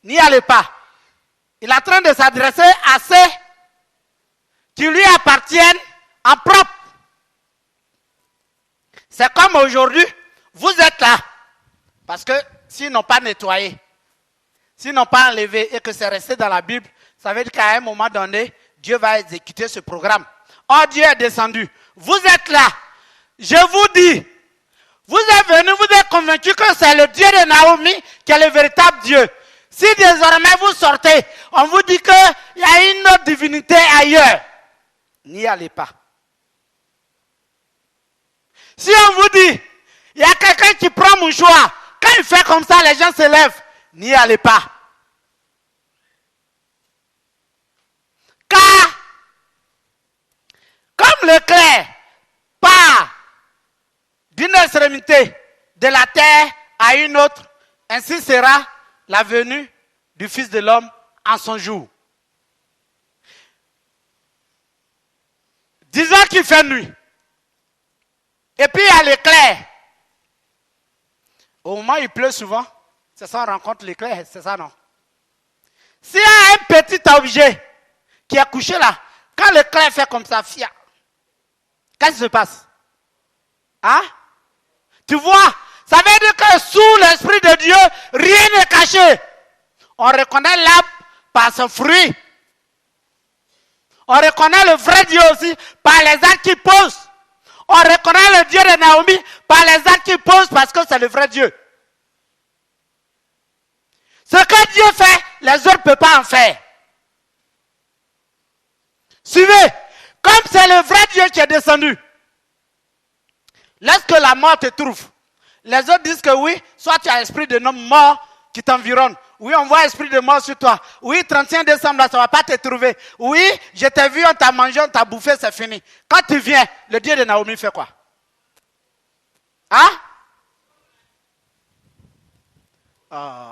n'y allez pas. Il est en train de s'adresser à ceux qui lui appartiennent en propre. C'est comme aujourd'hui, vous êtes là. Parce que s'ils n'ont pas nettoyé, s'ils n'ont pas enlevé et que c'est resté dans la Bible, ça veut dire qu'à un moment donné, Dieu va exécuter ce programme. Oh, Dieu est descendu. Vous êtes là. Je vous dis, vous êtes venus, vous êtes convaincus que c'est le Dieu de Naomi qui est le véritable Dieu. Si désormais vous sortez, on vous dit qu'il y a une autre divinité ailleurs, n'y allez pas. Si on vous dit, il y a quelqu'un qui prend mon choix, quand il fait comme ça, les gens se lèvent, n'y allez pas. Car, comme l'éclair part d'une extrémité de la terre à une autre, ainsi sera la venue du Fils de l'homme en son jour. Disons qu'il fait nuit. Et puis il y a l'éclair. Au moment où il pleut souvent, c'est ça, on rencontre l'éclair, c'est ça, non? S'il y a un petit objet qui est couché là, quand l'éclair fait comme ça, qu'est-ce qui se passe? Hein? Tu vois, ça veut dire que sous l'Esprit de Dieu, rien n'est caché. On reconnaît l'arbre par son fruit. On reconnaît le vrai Dieu aussi par les actes qu'il pose. On reconnaît le Dieu de Naomi par les actes qu'il pose parce que c'est le vrai Dieu. Ce que Dieu fait, les autres ne peuvent pas en faire. Suivez, comme c'est le vrai Dieu qui est descendu, lorsque la mort te trouve, les autres disent que oui, soit tu as l'esprit de homme mort qui t'environne. Oui, on voit l'esprit de mort sur toi. Oui, 31 décembre, là, ça ne va pas te trouver. Oui, je t'ai vu, on t'a mangé, on t'a bouffé, c'est fini. Quand tu viens, le Dieu de Naomi fait quoi? Hein?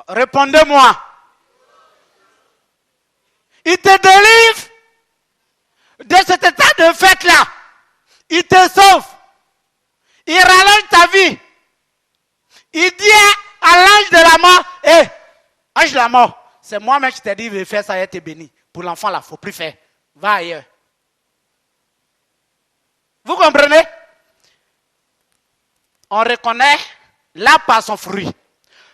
Répondez-moi. Il te délivre de cet état de fait-là. Il te sauve. Il rallonge ta vie. Il dit à l'ange de la mort, hé, ange de la mort, c'est moi-même qui t'ai dit de faire ça et t'es béni. Pour l'enfant là, il ne faut plus faire. Va ailleurs. Vous comprenez? On reconnaît l'arbre par son fruit.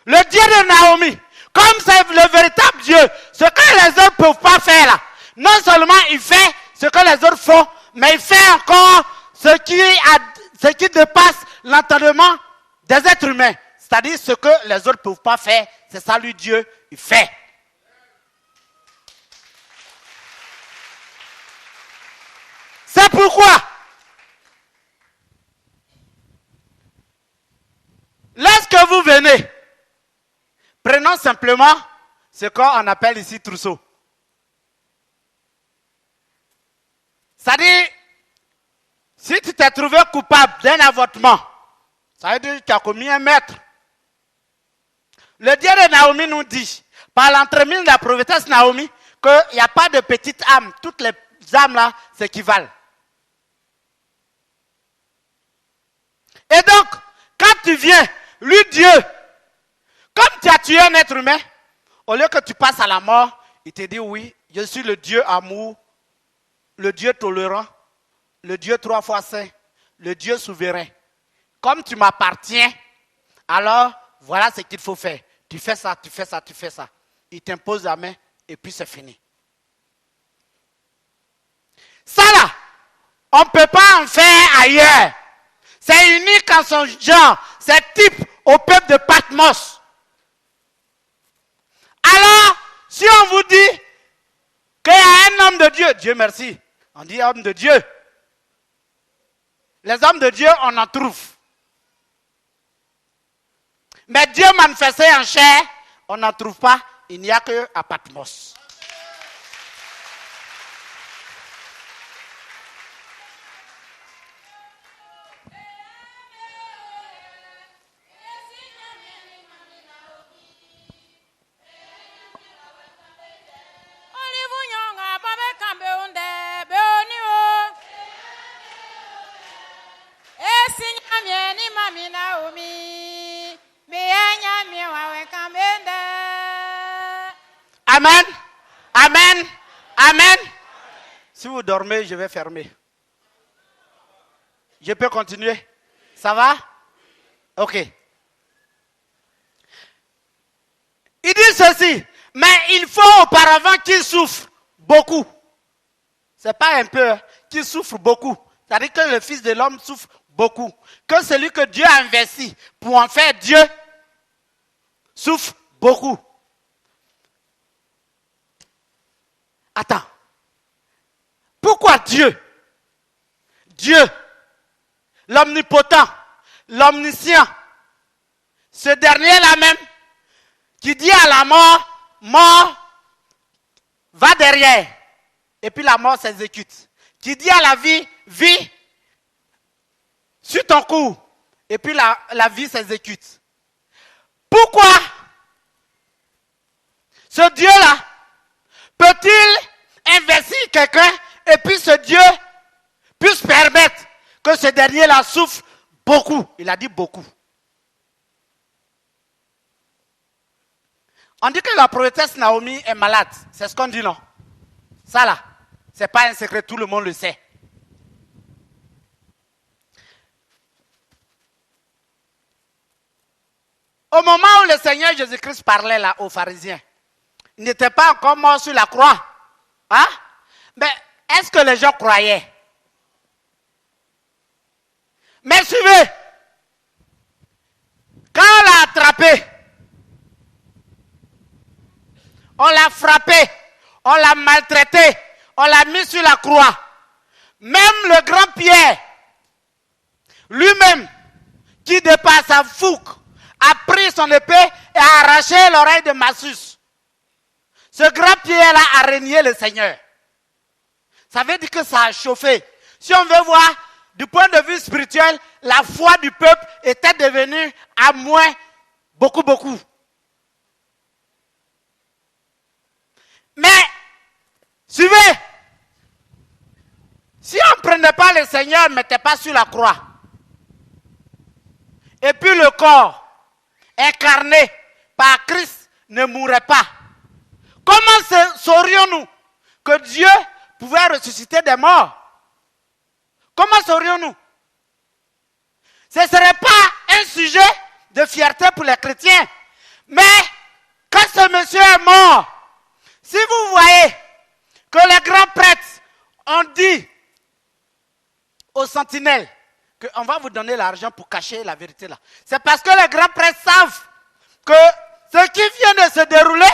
Le Dieu de Naomi, comme c'est le véritable Dieu, ce que les autres ne peuvent pas faire là, non seulement il fait ce que les autres font, mais il fait encore ce qui dépasse l'entendement des êtres humains. C'est-à-dire ce que les autres ne peuvent pas faire, c'est ça lui Dieu, il fait. C'est pourquoi, lorsque vous venez, prenons simplement ce qu'on appelle ici trousseau. C'est-à-dire, si tu t'es trouvé coupable d'un avortement, ça veut dire que tu as commis un meurtre. Le Dieu de Naomi nous dit, par l'entremise de la prophétesse Naomi, qu'il n'y a pas de petite âme. Toutes les âmes là s'équivalent. Et donc, quand tu viens, lui Dieu, comme tu as tué un être humain, au lieu que tu passes à la mort, il te dit oui, je suis le Dieu amour, le Dieu tolérant, le Dieu 3 fois saint, le Dieu souverain. Comme tu m'appartiens, alors voilà ce qu'il faut faire. Tu fais ça, tu fais ça, tu fais ça. Il t'impose la main et puis c'est fini. Ça là, on ne peut pas en faire ailleurs. C'est unique en son genre. C'est type au peuple de Patmos. Alors, si on vous dit qu'il y a un homme de Dieu, Dieu merci, on dit homme de Dieu. Les hommes de Dieu, on en trouve. Mais Dieu manifesté en chair, on n'en trouve pas, il n'y a que à Patmos. Amen. Amen. Amen. Si vous dormez, je vais fermer. Je peux continuer? Ça va? Ok. Il dit ceci, mais il faut auparavant qu'il souffre beaucoup. Ce n'est pas un peu, qu'il souffre beaucoup. C'est-à-dire que le Fils de l'homme souffre beaucoup. Que celui que Dieu a investi pour en faire Dieu souffre beaucoup. Attends. Pourquoi Dieu, l'omnipotent, l'omniscient, ce dernier-là même, qui dit à la mort, va derrière, et puis la mort s'exécute. Qui dit à la vie, vis, suis ton cours, et puis la vie s'exécute. Pourquoi ce Dieu-là peut-il investir quelqu'un et puis ce Dieu puisse permettre que ce dernier-là souffre beaucoup? Il a dit beaucoup. On dit que la prophétesse Naomi est malade. C'est ce qu'on dit, non? Ça là, ce n'est pas un secret, tout le monde le sait. Au moment où le Seigneur Jésus-Christ parlait là aux pharisiens, il n'était pas encore mort sur la croix. Hein? Mais est-ce que les gens croyaient? Mais suivez, quand on l'a attrapé, on l'a frappé, on l'a maltraité, on l'a mis sur la croix. Même le grand Pierre, lui-même, qui de par sa fougue, a pris son épée et a arraché l'oreille de Malchus. Ce grand Pierre-là a régné le Seigneur. Ça veut dire que ça a chauffé. Si on veut voir, du point de vue spirituel, la foi du peuple était devenue à moins beaucoup. Mais, suivez, si on ne prenait pas le Seigneur, on ne mettait pas sur la croix, et puis le corps incarné par Christ ne mourrait pas, comment saurions-nous que Dieu pouvait ressusciter des morts? Comment saurions-nous? Ce ne serait pas un sujet de fierté pour les chrétiens. Mais quand ce monsieur est mort, si vous voyez que les grands prêtres ont dit aux sentinelles qu'on va vous donner l'argent pour cacher la vérité là, c'est parce que les grands prêtres savent que ce qui vient de se dérouler,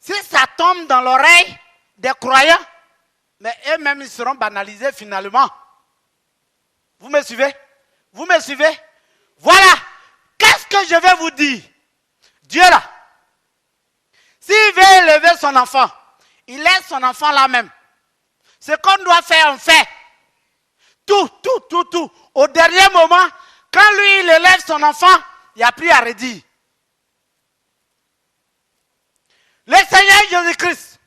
si ça tombe dans l'oreille des croyants, mais eux-mêmes ils seront banalisés finalement. Vous me suivez? Vous me suivez? Voilà. Qu'est-ce que je vais vous dire? Dieu là, s'il veut élever son enfant, il laisse son enfant là même. Ce qu'on doit faire, on fait. Tout. Au dernier moment, quand lui, il élève son enfant, il n'y a plus à redire. Le Seigneur Jésus-Christ,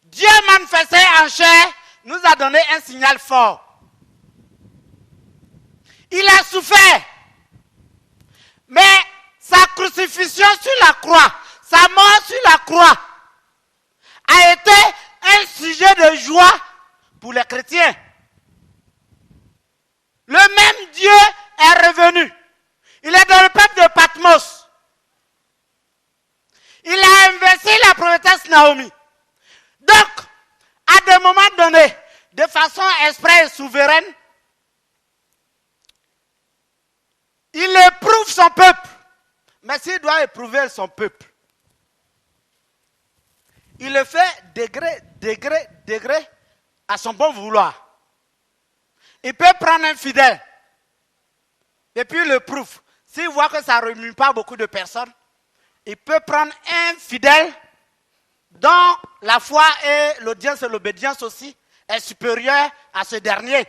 Dieu manifesté en chair, nous a donné un signal fort. Il a souffert. Mais sa crucifixion sur la croix, sa mort sur la croix, a été un sujet de joie pour les chrétiens. Le même Dieu est revenu. Il est dans le peuple de Patmos. Il a investi la prophétesse Naomi. Donc, à des moments donnés, de façon exprès et souveraine, il éprouve son peuple. Mais s'il doit éprouver son peuple, il le fait degré à son bon vouloir. Il peut prendre un fidèle et puis il le prouve. S'il voit que ça ne remue pas beaucoup de personnes, il peut prendre un fidèle dont la foi et l'audience et l'obédience aussi est supérieure à ce dernier.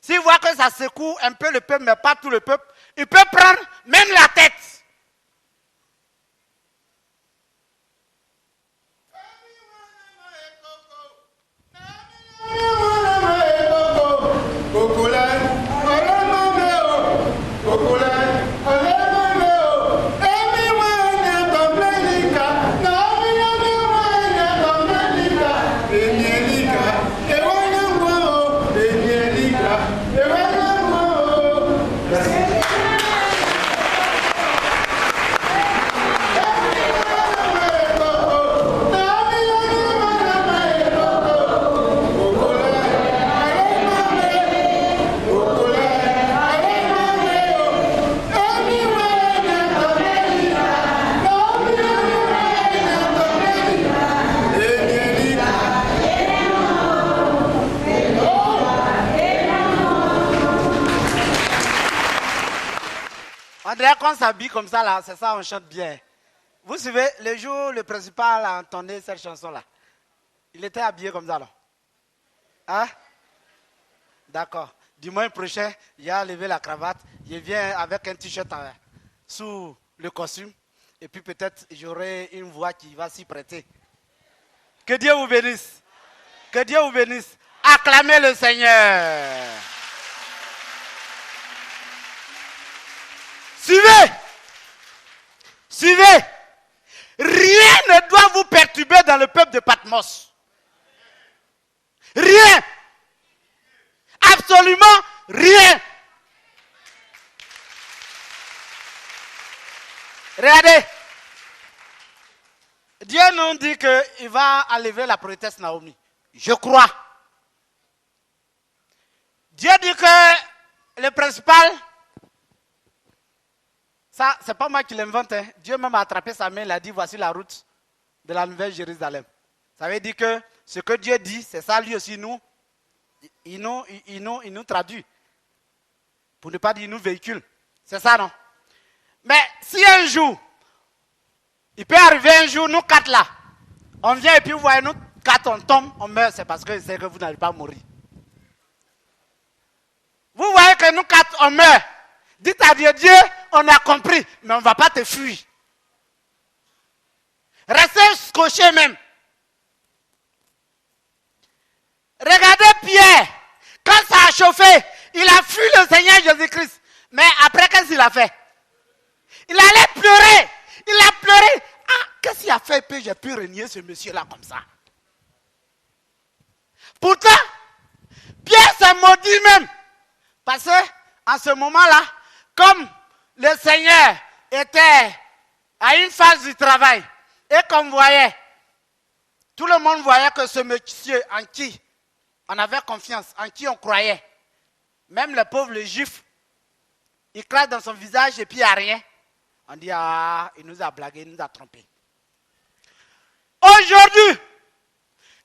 S'il voit que ça secoue un peu le peuple, mais pas tout le peuple, il peut prendre même la tête. On dirait qu'on s'habille comme ça, là, c'est ça, on chante bien. Vous suivez, le jour où le principal a entendu cette chanson-là, il était habillé comme ça, là. Hein? D'accord. Dimanche prochain, il a levé la cravate, il vient avec un t-shirt sous le costume, et puis peut-être j'aurai une voix qui va s'y prêter. Que Dieu vous bénisse. Que Dieu vous bénisse. Acclamez le Seigneur. Suivez. Suivez. Rien ne doit vous perturber dans le peuple de Patmos. Rien. Absolument rien. Regardez. Dieu nous dit qu'il va enlever la prophétesse Naomi. Je crois. Dieu dit que le principal, ça, c'est pas moi qui l'invente. Hein. Dieu même a attrapé sa main, il a dit voici la route de la nouvelle Jérusalem. Ça veut dire que ce que Dieu dit, c'est ça lui aussi il nous traduit. Pour ne pas dire il nous véhicule. C'est ça, non? Mais si un jour, il peut arriver un jour, nous quatre là, on vient et puis vous voyez, nous quatre on tombe, on meurt, c'est parce que c'est que vous n'allez pas mourir. Vous voyez que nous quatre on meurt. Dites à Dieu, Dieu, on a compris, mais on ne va pas te fuir. Restez scotché même. Regardez Pierre, quand ça a chauffé, il a fui le Seigneur Jésus-Christ. Mais après, qu'est-ce qu'il a fait? Il allait pleurer. Il a pleuré. Ah, qu'est-ce qu'il a fait que j'ai pu renier ce monsieur-là comme ça? Pourtant, Pierre s'est maudit même. Parce qu'en ce moment-là, comme le Seigneur était à une phase du travail, et qu'on voyait, tout le monde voyait que ce monsieur en qui on avait confiance, en qui on croyait, même le pauvre, le juif, il crache dans son visage et puis il n'y a rien. On dit, ah, il nous a blagué, il nous a trompé. Aujourd'hui,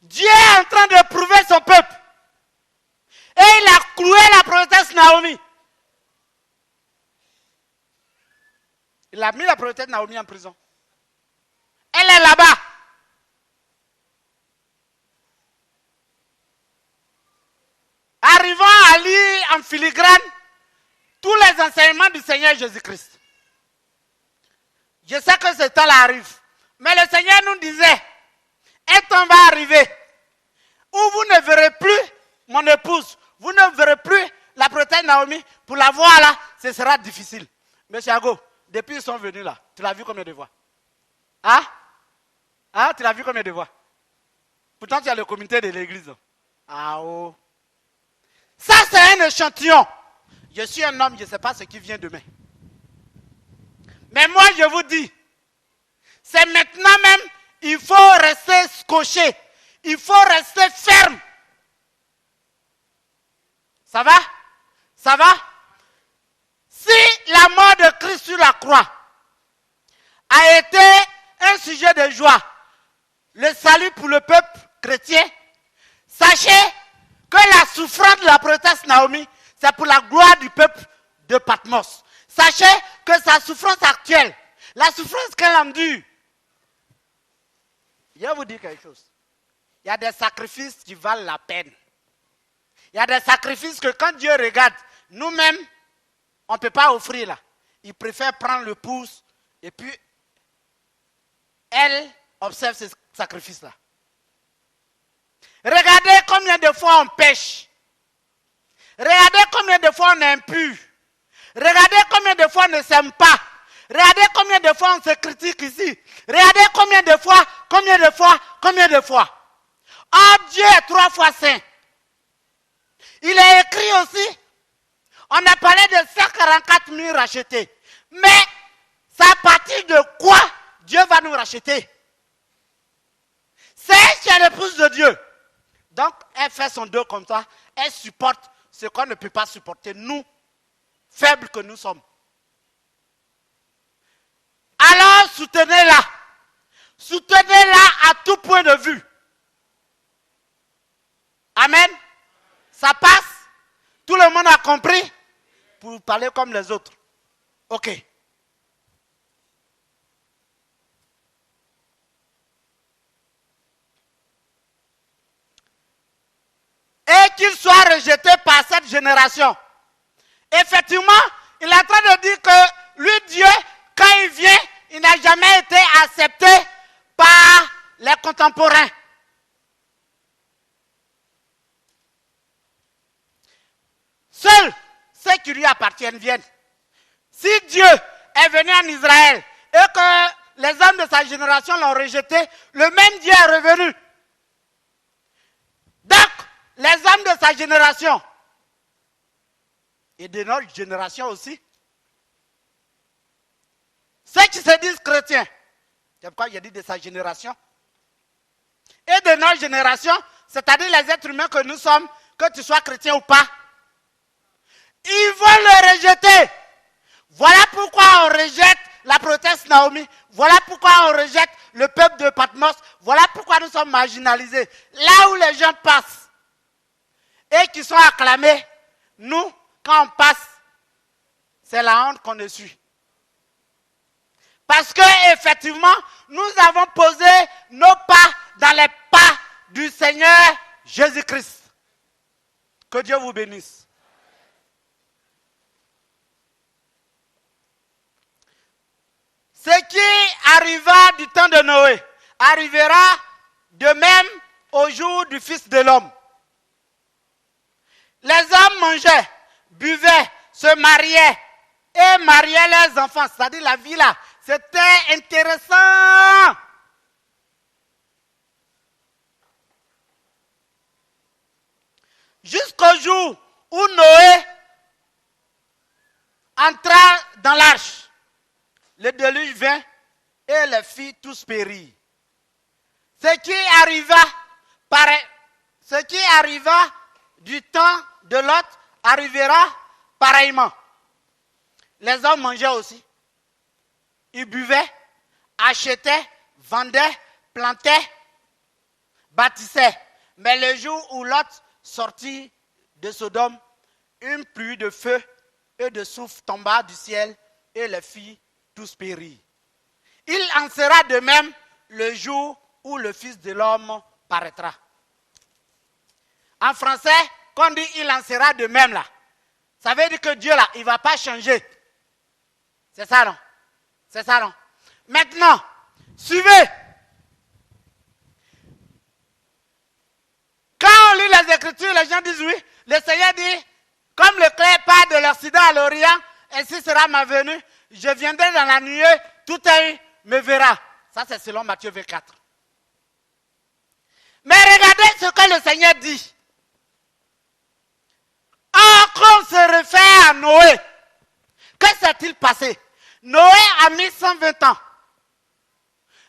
Dieu est en train de prouver son peuple. Et il a cloué la prophétesse Naomi. Il a mis la prophétesse Naomi en prison. Elle est là-bas. Arrivant à lire en filigrane tous les enseignements du Seigneur Jésus-Christ. Je sais que ce temps-là arrive. Mais le Seigneur nous disait, un temps va arriver où vous ne verrez plus mon épouse, vous ne verrez plus la prophétesse Naomi. Pour la voir là, ce sera difficile. Monsieur Ago, depuis ils sont venus là, tu l'as vu combien de fois? Hein? Hein? Tu l'as vu combien de fois? Pourtant, tu as le comité de l'église. Ah oh. Ça, c'est un échantillon. Je suis un homme, je ne sais pas ce qui vient demain. Mais moi, je vous dis, c'est maintenant même, il faut rester scotché. Il faut rester ferme. Ça va? Ça va? Si la mort de Christ sur la croix a été un sujet de joie, le salut pour le peuple chrétien, sachez que la souffrance de la prophétesse Naomi, c'est pour la gloire du peuple de Patmos. Sachez que sa souffrance actuelle, la souffrance qu'elle endure, je vais vous dire quelque chose. Il y a des sacrifices qui valent la peine. Il y a des sacrifices que quand Dieu regarde, nous-mêmes, on ne peut pas offrir là. Il préfère prendre le pouce et puis elle observe ces sacrifices-là. Regardez combien de fois on pêche. Regardez combien de fois on est impur. Regardez combien de fois on ne s'aime pas. Regardez combien de fois on se critique ici. Regardez combien de fois. Oh, Dieu est 3 fois saint. Il est écrit aussi, on a parlé de 144 000 rachetés. Mais c'est à partir de quoi Dieu va nous racheter? C'est qui est l'épouse de Dieu. Donc, elle fait son dos comme ça. Elle supporte ce qu'on ne peut pas supporter. Nous, faibles que nous sommes. Alors, soutenez-la. Soutenez-la à tout point de vue. Amen. Ça passe? Tout le monde a compris? Pour parler comme les autres. Ok. Et qu'il soit rejeté par cette génération. Effectivement, il est en train de dire que lui, Dieu, quand il vient, il n'a jamais été accepté par les contemporains. Seuls ceux qui lui appartiennent viennent. Si Dieu est venu en Israël et que les hommes de sa génération l'ont rejeté, le même Dieu est revenu. Donc, les hommes de sa génération et de notre génération aussi, ceux qui se disent chrétiens, c'est pourquoi il a dit de sa génération, et de notre génération, c'est-à-dire les êtres humains que nous sommes, que tu sois chrétien ou pas, ils vont le rejeter. Voilà pourquoi on rejette la prophétesse Naomi. Voilà pourquoi on rejette le peuple de Patmos. Voilà pourquoi nous sommes marginalisés. Là où les gens passent et qui sont acclamés, nous, quand on passe, c'est la honte qu'on essuie. Parce que effectivement, nous avons posé nos pas dans les pas du Seigneur Jésus-Christ. Que Dieu vous bénisse. Ce qui arriva du temps de Noé arrivera de même au jour du Fils de l'homme. Les hommes mangeaient, buvaient, se mariaient et mariaient leurs enfants. C'est-à-dire la vie là, c'était intéressant. Jusqu'au jour où Noé entra dans l'arche. Le déluge vint et les filles tous périrent. Ce qui arriva du temps de Lot arrivera pareillement. Les hommes mangeaient aussi. Ils buvaient, achetaient, vendaient, plantaient, bâtissaient. Mais le jour où Lot sortit de Sodome, une pluie de feu et de souffle tomba du ciel et les filles tous périrent. Il en sera de même le jour où le Fils de l'homme paraîtra. En français, quand on dit il en sera de même là, ça veut dire que Dieu là, il ne va pas changer. C'est ça non? C'est ça non? Maintenant, suivez. Quand on lit les Écritures, les gens disent oui. Le Seigneur dit, comme le clair part de l'Occident à l'Orient, ainsi sera ma venue. Je viendrai dans la nuée, tout œil me verra. Ça, c'est selon Matthieu 24. Mais regardez ce que le Seigneur dit. Quand on se réfère à Noé, que s'est-il passé? Noé a mis 120 ans.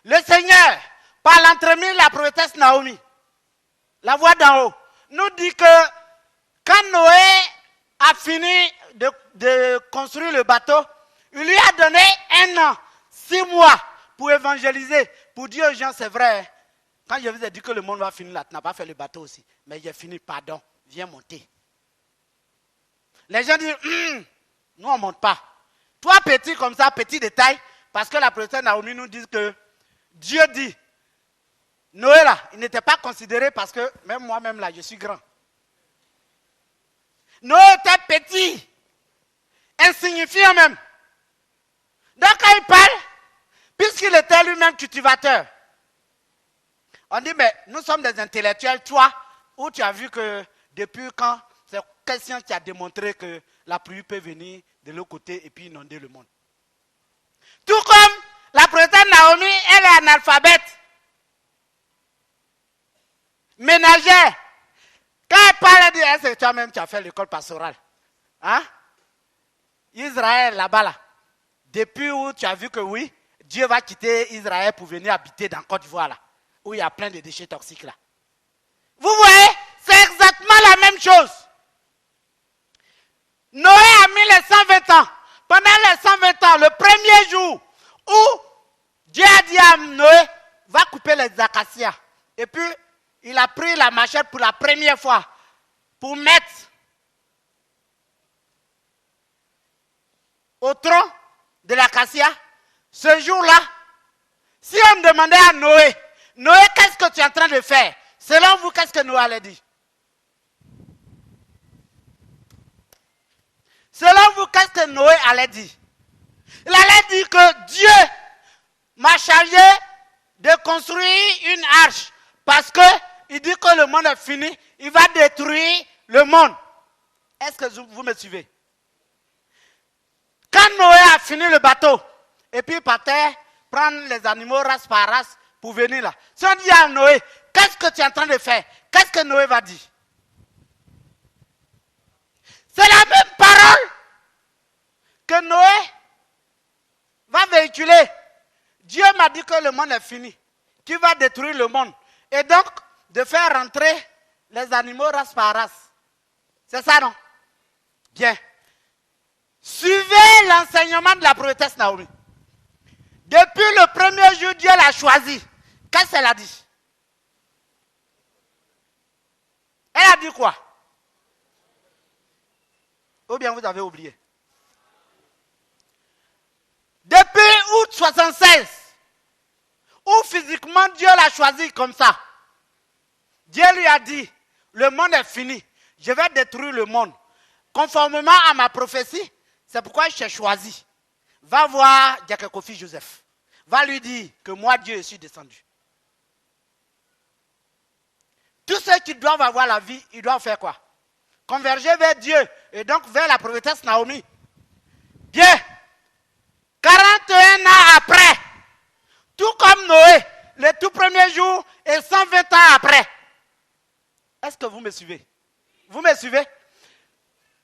Le Seigneur, par l'entremise de la prophétesse Naomi, la voix d'en haut, nous dit que quand Noé a fini de construire le bateau, il lui a donné 1 an, 6 mois pour évangéliser, pour dire aux gens, c'est vrai, quand je vous ai dit que le monde va finir là, tu n'as pas fait le bateau aussi, mais j'ai fini, pardon, viens monter. Les gens disent, nous on ne monte pas. Toi petit comme ça, petit détail, parce que la prophétesse Naomi nous dit que Dieu dit, Noé là, il n'était pas considéré parce que même moi-même là, je suis grand. Noé était petit, insignifiant même. Donc quand il parle, puisqu'il était lui-même cultivateur, on dit, mais nous sommes des intellectuels, toi, où tu as vu que depuis quand, c'est quelle science qui a démontré que la pluie peut venir de l'autre côté et puis inonder le monde. Tout comme la prophétesse Naomi, elle est analphabète, ménagère. Quand elle parle, elle dit, est-ce que toi-même tu as fait l'école pastorale? Hein? Israël là-bas, là, depuis où tu as vu que oui, Dieu va quitter Israël pour venir habiter dans Côte d'Ivoire, là, où il y a plein de déchets toxiques là. Vous voyez, c'est exactement la même chose. Noé a mis les 120 ans. Pendant les 120 ans, le premier jour où Dieu a dit à Noé, va couper les acacias. Et puis, il a pris la machette pour la première fois pour mettre au tronc de l'acacia. Ce jour-là, si on demandait à Noé, Noé, qu'est-ce que tu es en train de faire? Selon vous, qu'est-ce que Noé allait dire? Selon vous, qu'est-ce que Noé allait dire? Il allait dire que Dieu m'a chargé de construire une arche parce qu'il dit que le monde est fini, il va détruire le monde. Est-ce que vous me suivez? Quand Noé a fini le bateau, et puis il partait prendre les animaux race par race pour venir là. Si on dit à Noé, qu'est-ce que tu es en train de faire? Qu'est-ce que Noé va dire? C'est la même parole que Noé va véhiculer. Dieu m'a dit que le monde est fini, qu'il va détruire le monde. Et donc, de faire rentrer les animaux race par race. C'est ça, non? Bien. Suivez l'enseignement de la prophétesse Naomi. Depuis le premier jour, Dieu l'a choisi. Qu'est-ce qu'elle a dit? Elle a dit quoi? Ou bien vous avez oublié? Depuis août 76, où physiquement Dieu l'a choisi comme ça, Dieu lui a dit, le monde est fini, je vais détruire le monde. Conformément à ma prophétie, c'est pourquoi je t'ai choisi. Va voir Diakhe Kofi Joseph. Va lui dire que moi, Dieu, je suis descendu. Tous ceux qui doivent avoir la vie, ils doivent faire quoi? Converger vers Dieu et donc vers la prophétesse Naomi. Bien. 41 ans après, tout comme Noé, le tout premier jour et 120 ans après. Est-ce que vous me suivez? Vous me suivez?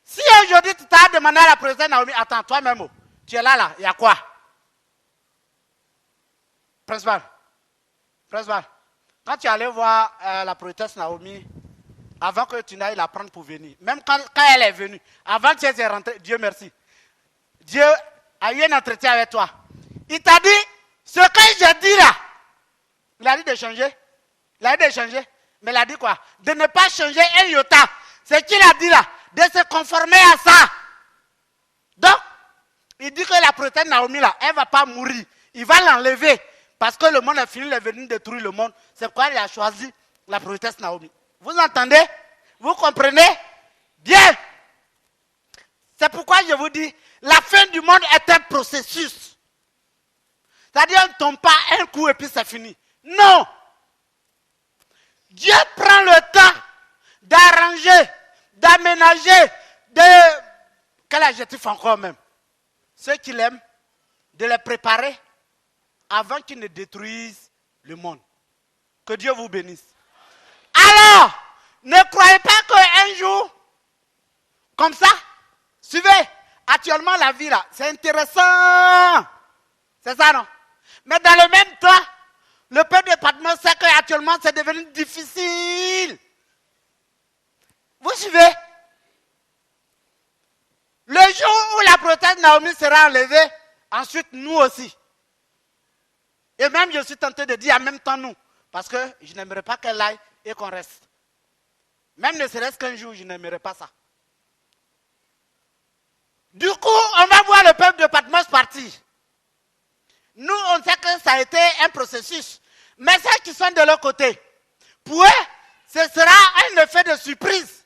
Si aujourd'hui tu t'as demandé à la prophétesse Naomi, attends, toi-même, tu es là, il y a quoi? Principal, quand tu allais voir la prophétesse Naomi, avant que tu n'ailles la prendre pour venir, même quand elle est venue, avant que tu aies rentré, Dieu merci, Dieu a eu un entretien avec toi. Il t'a dit, ce que j'ai dit là, il a dit de changer. Il a dit de changer. Mais il a dit quoi? De ne pas changer un iota. Ce qu'il a dit là, de se conformer à ça. Donc, il dit que la prophétesse Naomi là, elle ne va pas mourir. Il va l'enlever. Parce que le monde est fini, il est venu détruire le monde. C'est pourquoi il a choisi la prophétesse Naomi. Vous entendez? Vous comprenez? Bien. C'est pourquoi je vous dis, la fin du monde est un processus. C'est-à-dire, on ne tombe pas un coup et puis c'est fini. Non. Dieu prend le temps d'arranger, d'aménager, quel adjectif encore même? Ceux qui l'aiment, de les préparer avant qu'ils ne détruisent le monde. Que Dieu vous bénisse. Alors, ne croyez pas qu'un jour, comme ça, suivez, actuellement la vie là, c'est intéressant. C'est ça, non? Mais dans le même temps, le peuple de Patmos sait qu'actuellement c'est devenu difficile. Vous suivez? Le jour où la prophétesse Naomi sera enlevée, ensuite nous aussi. Et même je suis tenté de dire en même temps nous, parce que je n'aimerais pas qu'elle aille et qu'on reste. Même ne serait-ce qu'un jour, je n'aimerais pas ça. Du coup, on va voir le peuple de Patmos partir. Nous, on sait que ça a été un processus. Mais ceux qui sont de l'autre côté, pour eux, ce sera un effet de surprise.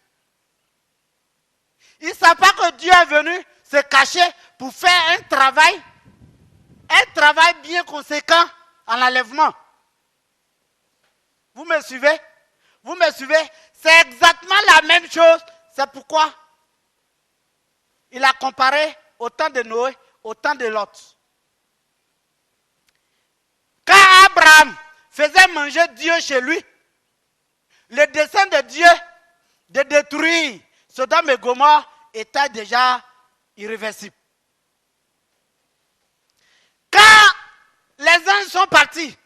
Ils ne savent pas que Dieu est venu se cacher pour faire un travail bien conséquent en l'enlèvement. Vous me suivez? Vous me suivez? C'est exactement la même chose. C'est pourquoi il a comparé au temps de Noé, au temps de Lot. Quand Abraham faisait manger Dieu chez lui, le dessein de Dieu de détruire Sodome et Gomorrhe était déjà irréversible. les anges sont partis,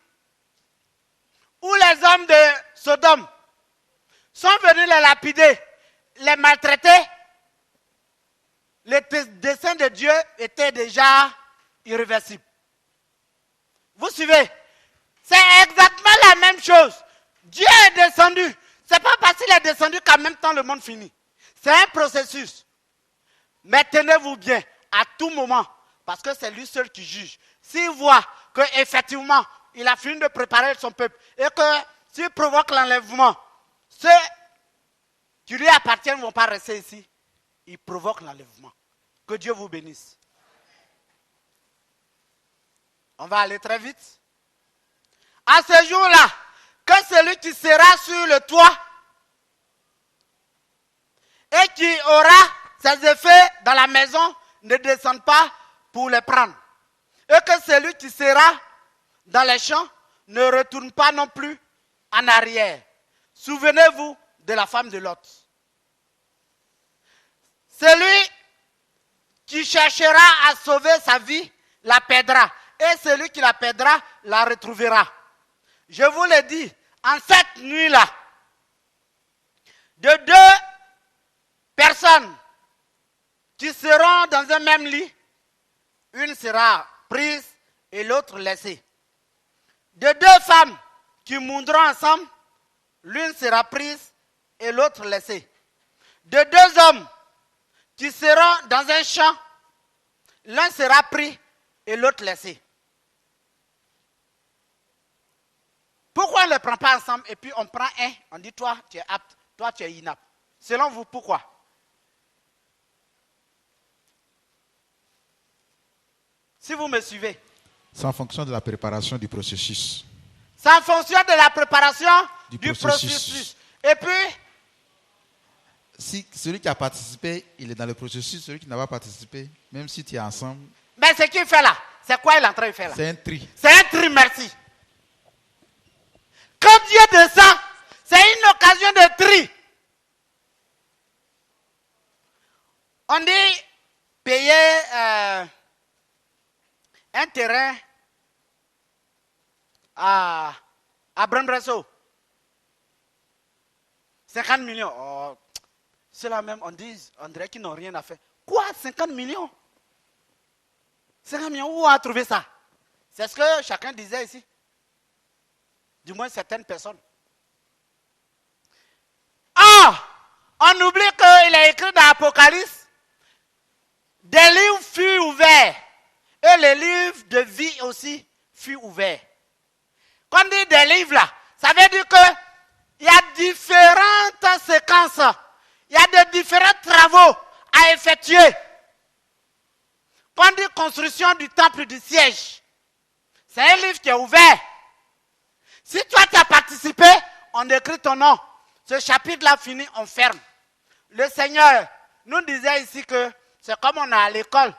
où les hommes de Sodome sont venus les lapider, les maltraiter, le dessein de Dieu était déjà irréversible. Vous suivez? C'est exactement la même chose. Dieu est descendu. Ce n'est pas parce qu'il est descendu qu'en même temps le monde finit. C'est un processus. Mais tenez-vous bien, à tout moment, parce que c'est lui seul qui juge. S'il voit qu'effectivement, il a fini de préparer son peuple et que s'il provoque l'enlèvement, ceux qui lui appartiennent ne vont pas rester ici. Il provoque l'enlèvement. Que Dieu vous bénisse. On va aller très vite. À ce jour-là, que celui qui sera sur le toit et qui aura ses effets dans la maison ne descende pas pour les prendre. Et que celui qui sera dans les champs ne retourne pas non plus en arrière. Souvenez-vous de la femme de Lot. Celui qui cherchera à sauver sa vie la perdra. Et celui qui la perdra la retrouvera. Je vous le dis, en cette nuit-là, de deux personnes qui seront dans un même lit, une sera prise et l'autre laissée. De deux femmes qui mourront ensemble, l'une sera prise et l'autre laissée. De deux hommes qui seront dans un champ, l'un sera pris et l'autre laissé. Pourquoi on ne les prend pas ensemble et puis on prend un, on dit toi tu es apte, toi tu es inapte. Selon vous, pourquoi? Si vous me suivez. C'est en fonction de la préparation du processus. C'est en fonction de la préparation du processus. Et puis, si celui qui a participé, il est dans le processus, celui qui n'a pas participé, même si tu es ensemble. Mais ce qu'il fait là, c'est quoi il est en train de faire là? C'est un tri. C'est un tri, merci. Quand Dieu descend, c'est une occasion de tri. On dit payer un terrain à Brembresso. 50 millions. Oh, c'est la même, on dirait qu'ils n'ont rien à faire. Quoi, 50 millions? 50 millions, où on a trouvé ça? C'est ce que chacun disait ici. Du moins certaines personnes. Ah! On oublie qu'il est écrit dans l'Apocalypse. Des livres furent ouverts. Et les livres de vie aussi furent ouverts. Quand on dit des livres là, ça veut dire qu'il y a différentes séquences. Il y a de différents travaux à effectuer. Quand on dit construction du temple du siège, c'est un livre qui est ouvert. Si toi tu as participé, on écrit ton nom. Ce chapitre-là fini, on ferme. Le Seigneur nous disait ici que c'est comme on a à l'école.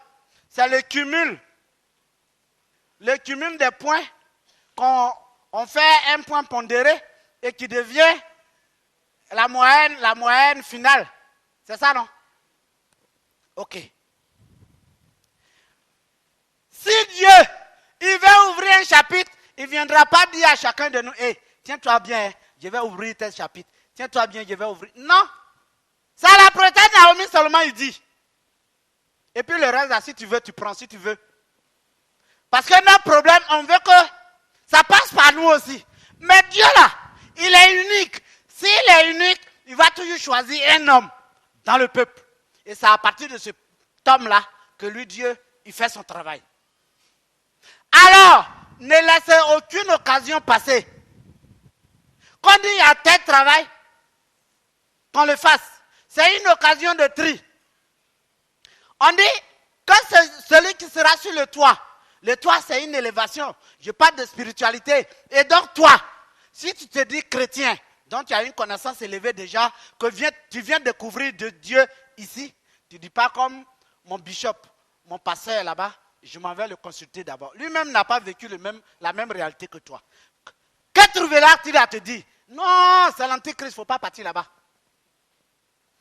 C'est le cumul. Le cumul des points qu'on fait un point pondéré et qui devient la moyenne finale. C'est ça, non? Ok. Si Dieu, il veut ouvrir un chapitre, il ne viendra pas dire à chacun de nous, hey, tiens-toi bien, je vais ouvrir tel chapitre. Tiens-toi bien, je vais ouvrir. Non. C'est à la prophète Naomi seulement, il dit. Et puis le reste, là, si tu veux, tu prends, si tu veux. Parce que notre problème, on veut que ça passe par nous aussi. Mais Dieu, là, il est unique. S'il est unique, il va toujours choisir un homme dans le peuple. Et c'est à partir de cet homme-là que lui, Dieu, il fait son travail. Alors, ne laissez aucune occasion passer. Quand il y a tel travail, qu'on le fasse. C'est une occasion de tri. On dit que celui qui sera sur le toit c'est une élévation. Je parle de spiritualité. Et donc toi, si tu te dis chrétien, donc tu as une connaissance élevée déjà, que tu viens découvrir de Dieu ici, tu ne dis pas comme mon bishop, mon pasteur là-bas, je m'en vais le consulter d'abord. Lui-même n'a pas vécu la même réalité que toi. Que trouvera-t-il à te dire? Non, c'est l'antéchrist, il ne faut pas partir là-bas.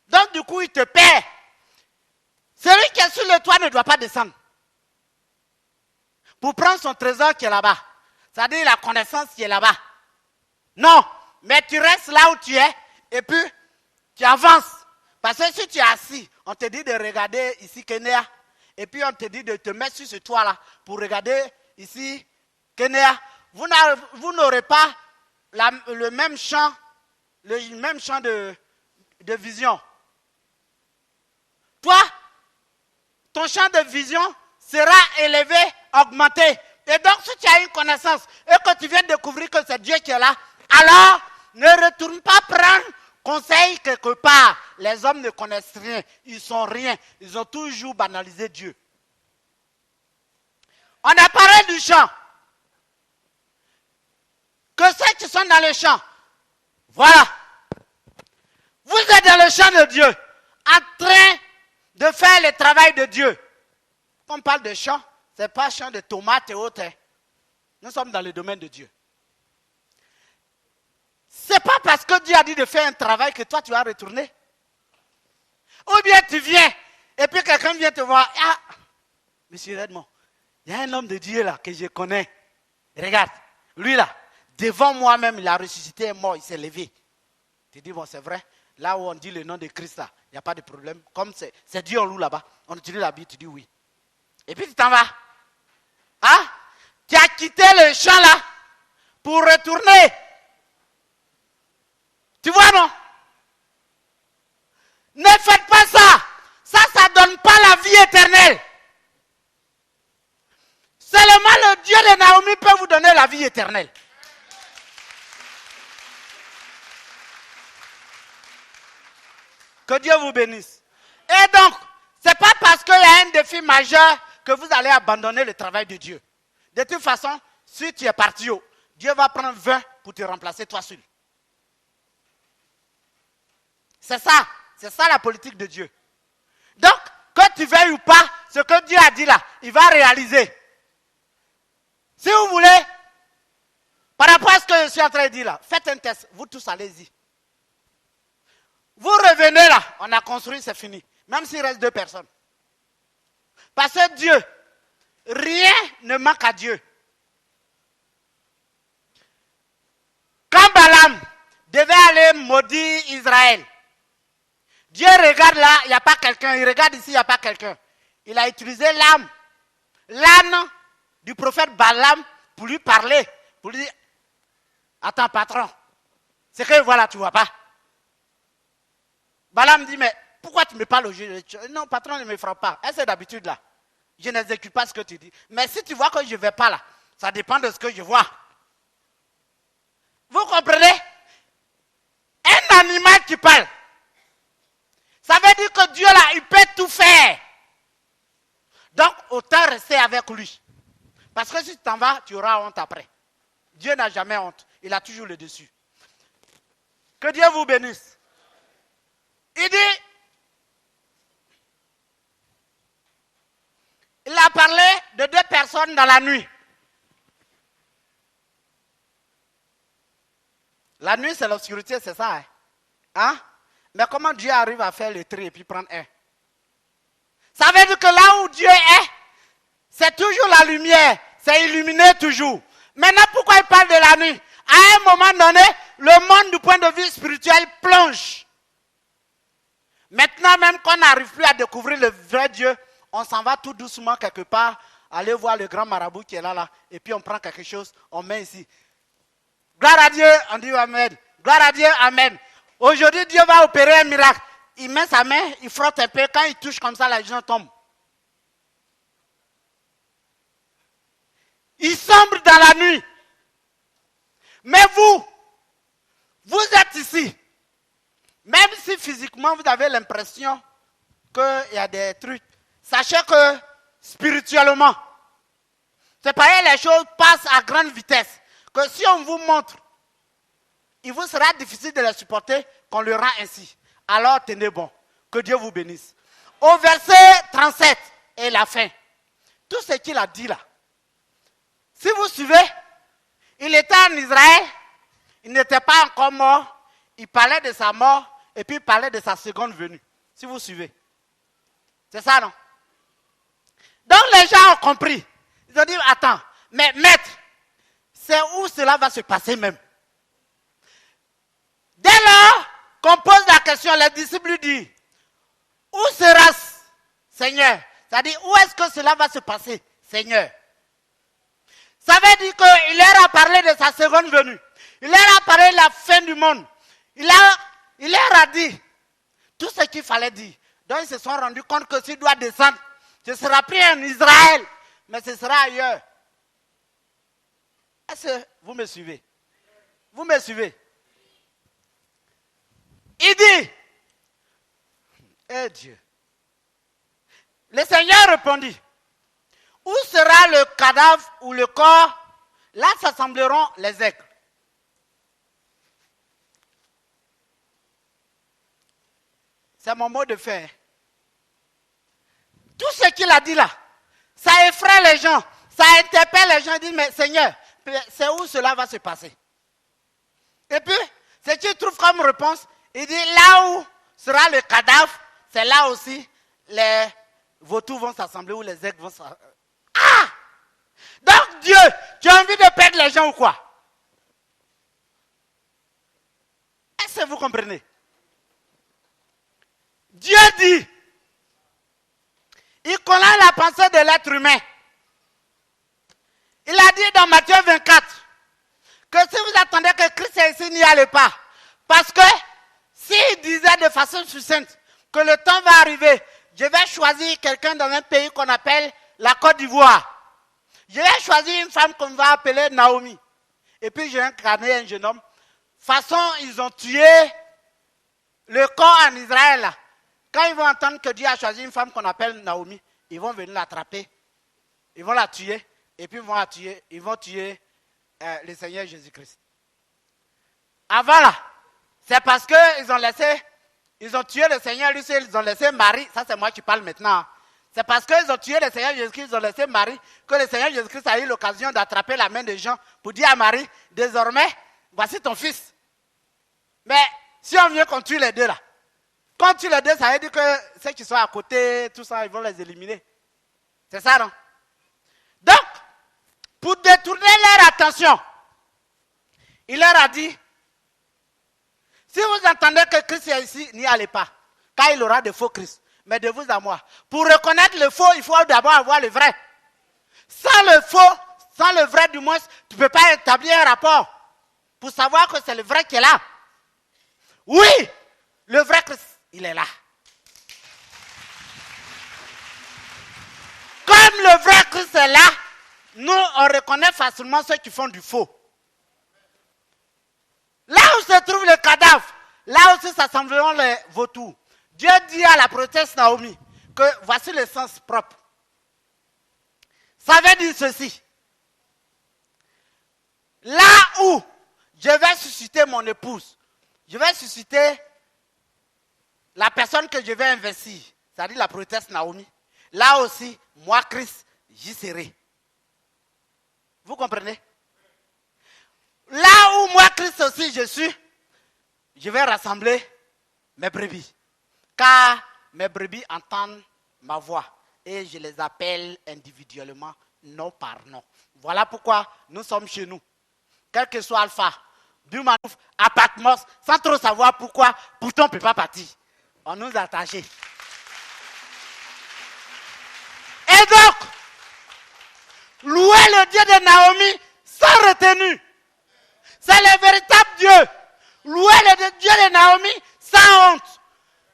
Donc du coup, il te perd. Celui qui est sur le toit ne doit pas descendre. pour prendre son trésor qui est là-bas. C'est-à-dire la connaissance qui est là-bas. Non, mais tu restes là où tu es et puis tu avances. Parce que si tu es assis, on te dit de regarder ici Kenya et puis on te dit de te mettre sur ce toit-là pour regarder ici Kenya. Vous n'aurez pas le même champ de vision. Toi, ton champ de vision sera élevé, augmenté. Et donc, si tu as une connaissance et que tu viens de découvrir que c'est Dieu qui est là, alors ne retourne pas prendre conseil quelque part. Les hommes ne connaissent rien, ils sont rien, ils ont toujours banalisé Dieu. On a parlé du champ. Que ceux qui sont dans le champ, voilà. Vous êtes dans le champ de Dieu, en train de faire le travail de Dieu. Quand on parle de champ, ce n'est pas champ de tomates et autres. Nous sommes dans le domaine de Dieu. Ce n'est pas parce que Dieu a dit de faire un travail que toi tu vas retourner. Ou bien tu viens et puis quelqu'un vient te voir. Ah, monsieur Redmond, il y a un homme de Dieu là que je connais. Regarde, lui là, devant moi-même, il a ressuscité, est mort, il s'est levé. Tu dis, bon, c'est vrai. Là où on dit le nom de Christ là, il n'y a pas de problème. Comme c'est Dieu en loue là-bas, on utilise la Bible, tu dis oui. Et puis tu t'en vas. Hein? Tu as quitté le champ là pour retourner. Tu vois, non? Ne faites pas ça. Ça ne donne pas la vie éternelle. Seulement le Dieu de Naomi peut vous donner la vie éternelle. Que Dieu vous bénisse. Et donc, ce n'est pas parce qu'il y a un défi majeur que vous allez abandonner le travail de Dieu. De toute façon, si tu es parti, Dieu va prendre 20 pour te remplacer toi seul. C'est ça la politique de Dieu. Donc, que tu veuilles ou pas, ce que Dieu a dit là, il va réaliser. Si vous voulez, par rapport à ce que je suis en train de dire là, faites un test, vous tous allez-y. Vous revenez là, on a construit, c'est fini. Même s'il reste 2 personnes. Parce que Dieu, rien ne manque à Dieu. Quand Balaam devait aller maudire Israël, Dieu regarde là, il n'y a pas quelqu'un. Il regarde ici, il n'y a pas quelqu'un. Il a utilisé l'âne du prophète Balaam pour lui parler. Pour lui dire, attends patron, c'est que voilà, tu ne vois pas. Balaam dit, mais pourquoi tu me parles au jeu? Non, patron ne me frappe pas. C'est d'habitude là. Je n'exécute pas ce que tu dis. Mais si tu vois que je ne vais pas là, ça dépend de ce que je vois. Vous comprenez? Un animal qui parle, ça veut dire que Dieu là, il peut tout faire. Donc, autant rester avec lui. Parce que si tu t'en vas, tu auras honte après. Dieu n'a jamais honte. Il a toujours le dessus. Que Dieu vous bénisse. Il dit, il a parlé de 2 personnes dans la nuit. La nuit, c'est l'obscurité, c'est ça. Hein? Mais comment Dieu arrive à faire le tri et puis prendre un? Ça veut dire que là où Dieu est, c'est toujours la lumière. C'est illuminé toujours. Maintenant, pourquoi il parle de la nuit? À un moment donné, le monde du point de vue spirituel plonge. Maintenant, même qu'on n'arrive plus à découvrir le vrai Dieu, on s'en va tout doucement quelque part, aller voir le grand marabout qui est là, et puis on prend quelque chose, on met ici. Gloire à Dieu, on dit Amen. Gloire à Dieu, Amen. Aujourd'hui, Dieu va opérer un miracle. Il met sa main, il frotte un peu, quand il touche comme ça, les gens tombent. Il sombre dans la nuit. Mais vous êtes ici. Même si physiquement vous avez l'impression qu'il y a des trucs, sachez que spirituellement, c'est pareil, les choses passent à grande vitesse. Que si on vous montre, il vous sera difficile de les supporter qu'on le rend ainsi. Alors tenez bon. Que Dieu vous bénisse. Au verset 37 et la fin, tout ce qu'il a dit là, si vous suivez, il était en Israël, il n'était pas encore mort, il parlait de sa mort et puis il parlait de sa seconde venue. Si vous suivez. C'est ça, non? Donc les gens ont compris. Ils ont dit, attends, mais maître, c'est où cela va se passer même? Dès lors qu'on pose la question, les disciples lui disent, où sera-ce, Seigneur? C'est-à-dire, où est-ce que cela va se passer, Seigneur? Ça veut dire qu'il leur a parlé de sa seconde venue. Il leur a parlé de la fin du monde. Il leur a dit tout ce qu'il fallait dire. Donc ils se sont rendus compte que s'il doit descendre, ce ne sera plus en Israël, mais ce sera ailleurs. Est-ce que vous me suivez? Vous me suivez? Il dit, eh Dieu. Le Seigneur répondit, où sera le cadavre ou le corps? Là s'assembleront les aigles. C'est mon mot de fin. Tout ce qu'il a dit là, ça effraie les gens, ça interpelle les gens. Ils disent, mais Seigneur, c'est où cela va se passer? Et puis, ce qu'il trouve comme réponse, il dit, là où sera le cadavre, c'est là aussi les vautours vont s'assembler ou les aigles vont s'assembler. Ah! Donc Dieu, tu as envie de perdre les gens ou quoi? Est-ce que vous comprenez? Dieu dit, il connaît la pensée de l'être humain. Il a dit dans Matthieu 24 que si vous attendez que Christ est ici, n'y allez pas. Parce que s'il disait de façon succincte que le temps va arriver, je vais choisir quelqu'un dans un pays qu'on appelle la Côte d'Ivoire. Je vais choisir une femme qu'on va appeler Naomi. Et puis j'ai incarné un jeune homme. De toute façon, ils ont tué le corps en Israël là. Quand ils vont entendre que Dieu a choisi une femme qu'on appelle Naomi, ils vont venir l'attraper, ils vont la tuer, et puis ils vont tuer le Seigneur Jésus-Christ. Avant là, c'est parce qu'ils ont tué le Seigneur, lui, ils ont laissé Marie, ça c'est moi qui parle maintenant. C'est parce qu'ils ont tué le Seigneur Jésus-Christ, ils ont laissé Marie, que le Seigneur Jésus-Christ a eu l'occasion d'attraper la main des gens pour dire à Marie, désormais, voici ton fils. Mais si on vient qu'on tue les deux là, quand tu les deux, ça veut dire que ceux qui sont à côté, tout ça, ils vont les éliminer. C'est ça, non? Donc, pour détourner leur attention, il leur a dit, si vous entendez que Christ est ici, n'y allez pas, car il aura de faux Christ. Mais de vous à moi. Pour reconnaître le faux, il faut d'abord avoir le vrai. Sans le faux, sans le vrai du moins, tu ne peux pas établir un rapport pour savoir que c'est le vrai qui est là. Oui, le vrai Christ. Il est là. Comme le vrai Christ est là, nous, on reconnaît facilement ceux qui font du faux. Là où se trouve le cadavre, là aussi s'assembleront les vautours. Dieu dit à la prophétesse Naomi que voici le sens propre. Ça veut dire ceci. Là où je vais susciter mon épouse, je vais susciter la personne que je vais investir, c'est-à-dire la prophétesse Naomi, là aussi, moi, Christ, j'y serai. Vous comprenez? Là où moi, Christ aussi, je suis, je vais rassembler mes brebis. Car mes brebis entendent ma voix et je les appelle individuellement, nom par nom. Voilà pourquoi nous sommes chez nous. Quel que soit Alpha, Dumanouf, à Patmos, sans trop savoir pourquoi, pourtant on ne peut pas partir. On nous a attachés. Et donc, louer le Dieu de Naomi sans retenue. C'est le véritable Dieu. Louer le Dieu de Naomi sans honte.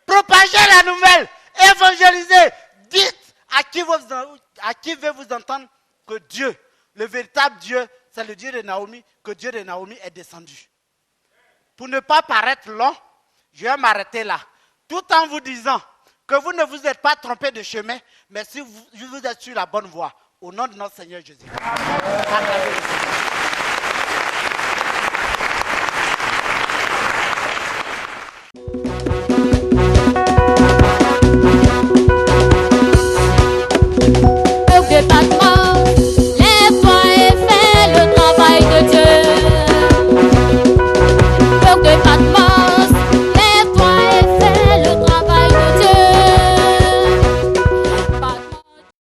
Propager la nouvelle. Évangéliser. Dites à qui veut vous entendre que Dieu, le véritable Dieu, c'est le Dieu de Naomi, que Dieu de Naomi est descendu. Pour ne pas paraître long, je vais m'arrêter là. Tout en vous disant que vous ne vous êtes pas trompé de chemin, mais si vous êtes sur la bonne voie, au nom de notre Seigneur Jésus. Amen.